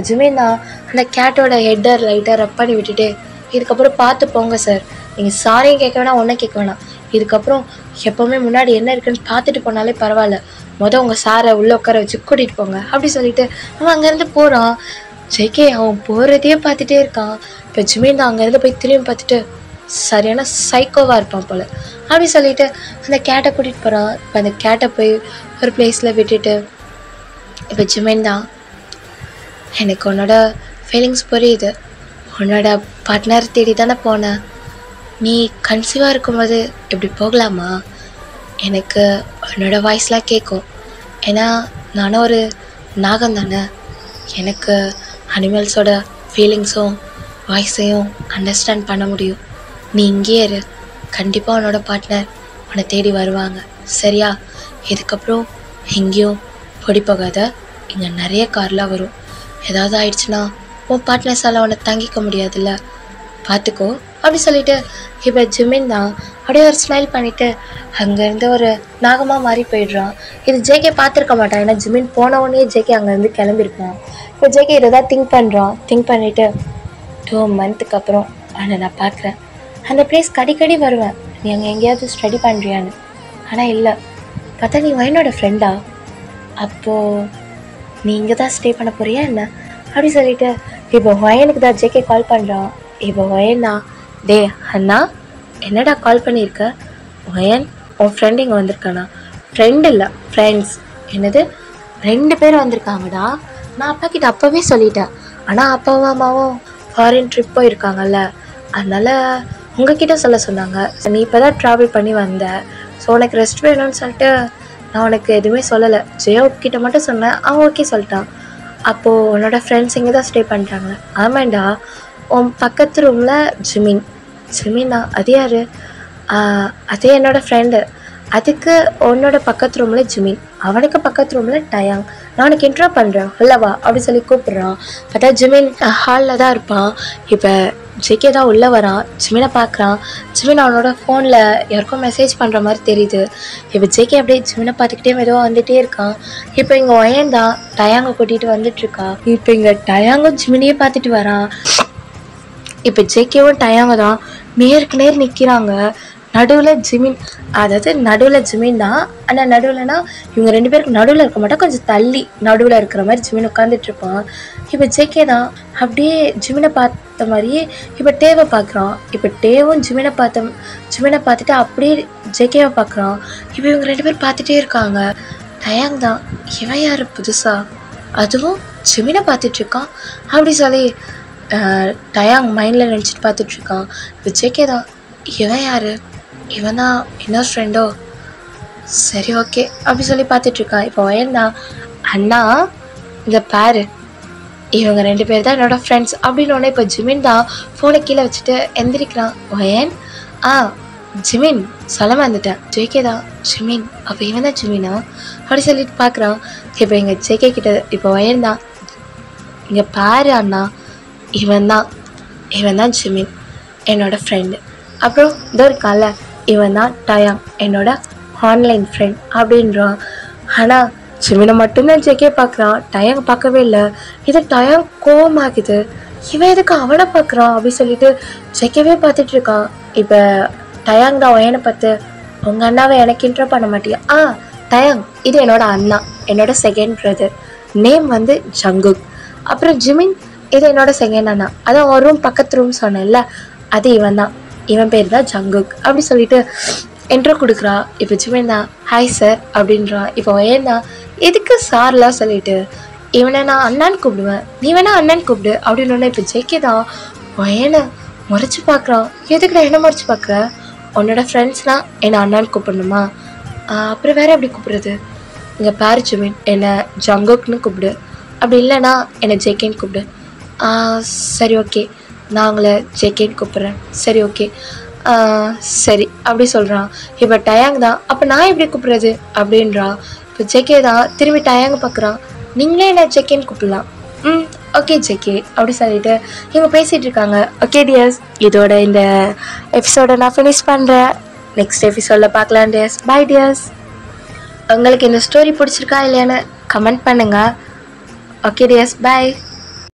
Speaker 1: ஜிமின் தான் அந்த கேட்டோட ஹெட்டர் லைட்டாக ரப் பண்ணி விட்டுட்டு, இதுக்கப்புறம் பார்த்து போங்க சார், நீங்கள் சாரியும் கேட்க வேணாம், ஒன்றும் கேட்க வேணாம். இதுக்கப்புறம் எப்போவுமே முன்னாடி என்ன இருக்குன்னு பார்த்துட்டு போனாலே பரவாயில்ல, உங்கள் சாரை உள்ளே உட்கார வச்சு கூட்டிகிட்டு போங்க அப்படி சொல்லிட்டு அவன் அங்கேருந்து போகிறான். ஜேகே அவன் போகிறதையே பார்த்துட்டே இருக்கான். இப்போ ஜிமின் தான் அங்கேருந்து போய் திரும்பி பார்த்துட்டு, சரியான சைக்கோவாக இருப்பான் போல் அப்படி சொல்லிட்டு அந்த கேட்டை கூட்டிகிட்டு போகிறான். இப்போ அந்த கேட்டை போய் ஒரு பிளேஸில் விட்டுட்டு, இப்போ ஜிமின் தான், எனக்கு உன்னோட ஃபீலிங்ஸ் புரியுது, உன்னோட பார்ட்னர் தேடி தானே போனேன், நீ கன்சீவாக இருக்கும்போது இப்படி போகலாமா? எனக்கு உன்னோட வாய்ஸ்லாம் கேட்கும், ஏன்னா நானும் ஒரு நாகம் தானே, எனக்கு அனிமல்ஸோட ஃபீலிங்ஸும் வாய்ஸையும் அண்டர்ஸ்டாண்ட் பண்ண முடியும். நீ இங்கேயே இரு, கண்டிப்பாக உன்னோட பார்ட்னர் உன்னை தேடி வருவாங்க, சரியா? இதுக்கப்புறம் எங்கேயும் பொடி போகாத, இங்கே நிறைய கார்லாம் வரும், ஏதாவது ஆயிடுச்சுன்னா உன் பார்ட்னர்ஸால் உன்னை தங்கிக்க முடியாதுல்ல, பார்த்துக்கோ அப்படி சொல்லிட்டு இப்போ ஜிமின் தான் அப்படியே ஒரு ஸ்மைல் பண்ணிவிட்டு அங்கேருந்து ஒரு நாகமாக மாறி போயிடுறான். இது ஜேகே பார்த்துருக்க மாட்டான், ஏன்னா ஜிமின் போன உடனே ஜேகே அங்கேருந்து கிளம்பியிருப்பான். இப்போ ஜேகே இதை தான் திங்க் பண்ணிவிட்டு 2 மந்த்துக்கு அப்புறம் ஆனால் நான் பார்க்குறேன், அந்த பிளேஸ் கடிக்கடி வருவேன், நீ அங்கே எங்கேயாவது ஸ்டடி பண்ணுறியான்னு. ஆனால் இல்லை, பார்த்தா நீ வயனோட ஃப்ரெண்டா, அப்போது நீ இங்கே தான் ஸ்டே பண்ண போறியா என்ன அப்படி சொல்லிட்டு இப்போ வயனுக்கு தான் ஜேகே கால் பண்ணுறான். இப்போ வயனா, டே அண்ணா என்னடா கால் பண்ணியிருக்க? வயன், உன் ஃப்ரெண்டு இங்கே வந்திருக்கானா? ஃப்ரெண்டு இல்லை, ஃப்ரெண்ட்ஸ். என்னது 2 பேர் வந்திருக்காங்கடா? நான் அப்பா கிட்ட அப்போவே சொல்லிட்டேன், ஆனால் அப்பாவும் அம்மாவும் ஃபாரின் ட்ரிப் போயிருக்காங்கல்ல, அதனால் உங்ககிட்ட சொல்ல சொன்னாங்க. நீ இப்போ தான் ட்ராவல் பண்ணி வந்த, ஸோ உனக்கு ரெஸ்ட் வேணும்னு சொல்லிட்டு நான் உனக்கு எதுவுமே சொல்லலை, ஜெயோக்கிட்ட மட்டும் சொன்னேன், அவன் ஓகே சொல்லிட்டான். அப்போது உன்னோட ஃப்ரெண்ட்ஸ் இங்கே தான் ஸ்டே பண்ணுறாங்க? ஆமாண்டா, உன் பக்கத்து ரூமில் ஜிமின்னா, அது யார்? அதே என்னோடய ஃப்ரெண்டு. அதுக்கு உன்னோட பக்கத்து ரூமில் ஜிமின், அவனுக்கு பக்கத்து ரூமில் டயாங். நான் உனக்கு இன்ட்ரோ பண்ணுறேன் உள்ளவா அப்படி சொல்லி கூப்பிட்றான். பார்த்தா ஜிமின் ஹாலில் தான் இருப்பான். இப்போ ஜேகே தான் உள்ளே வரான், ஜிமினை பார்க்குறான். ஜிமின் அவனோட ஃபோனில் யாருக்கும் மெசேஜ் பண்ணுற மாதிரி தெரியுது. இப்போ ஜேகே அப்படியே ஜிமினை பார்த்துக்கிட்டே மெதுவாக வந்துகிட்டே இருக்கான். இப்போ இங்கே ஒயன் தான் டயாங்கை கூட்டிகிட்டு வந்துட்டுருக்கா. இப்போ இங்கே டயாங்கும் ஜிமினையே பார்த்துட்டு வரான். இப்போ ஜேகேவும் டயாங்க தான் நேருக்கு நேர் நிற்கிறாங்க. நடுவில் ஜிமின், அதாவது நடுவில் ஜிமின் தான். ஆனால் நடுவில்னா இவங்க 2 பேருக்கு நடுவில் இருக்க மாட்டா, கொஞ்சம் தள்ளி நடுவில் இருக்கிற மாதிரி ஜிமின் உட்காந்துட்டு இருப்பான். இப்போ ஜேகே தான் அப்படியே ஜிமினை பார்த்த மாதிரியே இப்போ டேவை பார்க்குறான். இப்போ டேவும் ஜிமினை பார்த்துட்டு அப்படியே ஜேகேவை பார்க்குறான். இப்போ இவங்க 2 பேர் பார்த்துட்டே இருக்காங்க. டயாங் தான், இவன் யார் புதுசா, அதுவும் ஜிமினை பார்த்துட்ருக்கான் அப்படி சொல்லி டயாங் மைண்டில் நினச்சிட்டு பார்த்துட்ருக்கான். இப்போ ஜேகே தான், இவன் யார், இவன் தான் இன்னொரு ஃப்ரெண்டோ, சரி ஓகே அப்படி சொல்லி பார்த்துட்ருக்கான். இப்போ வயன் தான், அண்ணா இந்த பாரு இவங்க 2 பேர் தான் என்னோடய ஃப்ரெண்ட்ஸ் அப்படின்னு. இப்போ ஜிமின் தான் ஃபோனை கீழே வச்சுட்டு எந்திரிக்கிறான். வயன், ஜிமின் சொல்ல வந்துட்டேன். ஜேகே தான், ஜிமின் அப்போ இவன் தான் ஜிமினா அப்படி சொல்லிட்டு பார்க்குறான். இப்போ எங்கள் ஜேகே கிட்ட இப்போ வயன் தான், இங்கே பாரு அண்ணா, இவன் தான் ஜிமின் என்னோடய ஃப்ரெண்டு. அப்புறம் இதோ இருக்கான்ல, இவன் தான் டயாங் என்னோட ஆன்லைன் ஃப்ரெண்ட் அப்படின்றான். ஆனால் ஜிமினை மட்டும்தான் ஜேகே பார்க்குறான், டயாங் பார்க்கவே இல்லை. இது டயாங் கோவமாகுது, இவன் எதுக்கு அவனை பார்க்குறான் அப்படின்னு சொல்லிட்டு ஜேகேவே பார்த்துட்ருக்கான். இப்போ டயாங் தான் வயனை பார்த்து, உங்கள் அண்ணாவை எனக்கு இன்ட்ரோ பண்ண மாட்டியா? டயாங் இது என்னோட அண்ணா, என்னோட செகண்ட் பிரதர், நேம் வந்து ஜங்குக். அப்புறம் ஜிமின் இது என்னோட செகண்ட் அண்ணா, அதான் ஒரு ரூம் பக்கத்து ரூம் சொன்னேன்ல, அது இவன் தான், இவன் பேர் தான் ஜங்குக் அப்படி சொல்லிட்டு இன்ட்ரோ கொடுக்குறா. இப்போ ஜிமின் தான், ஹாய் சார் அப்படின்றான். இப்போ வயன் தான், எதுக்கு சார்லாம் சொல்லிட்டு, இவனை நான் அண்ணான்னு கூப்பிடுவேன், நீ வேணா அண்ணன் கூப்பிடு அப்படின்னு. இப்போ ஜேகே தான் வயனை முறைச்சி பார்க்குறான். எதுக்கு நான் என்ன முறைச்சி பார்க்குற, உன்னோட ஃப்ரெண்ட்ஸ்னால் என்னை அண்ணான்னு கூப்பிடணுமா, அப்புறம் வேறு எப்படி கூப்பிடுறது, இங்கே பாரு ஜிமின் என்னை ஜங்குக்னு கூப்பிடு, அப்படி இல்லைனா என்னை ஜேகேன்னு கூப்பிடு. சரி ஓகே நான் உங்களை ஜேகேன்னு கூப்பிட்றேன், சரி ஓகே சரி அப்படி சொல்கிறான். இப்போ டயாங் தான், அப்போ நான் எப்படி கூப்பிட்றது அப்படின்றான். இப்போ ஜேகே தான் திரும்பி டயாங் பார்க்குறான், நீங்களே என்ன ஜேகேன்னு கூப்பிடலாம், ஓகே ஜேகே அப்படி சொல்லிட்டு இவங்க பேசிகிட்டு இருக்காங்க. ஓகே டியர்ஸ், இதோட இந்த எபிசோடை நான் ஃபினிஷ் பண்ணுறேன். நெக்ஸ்ட் எபிசோடில் பார்க்கலாம் டியர்ஸ். By tears. உங்களுக்கு இந்த ஸ்டோரி பிடிச்சிருக்கா இல்லையான்னு கமெண்ட் பண்ணுங்கள். Okay dears, by.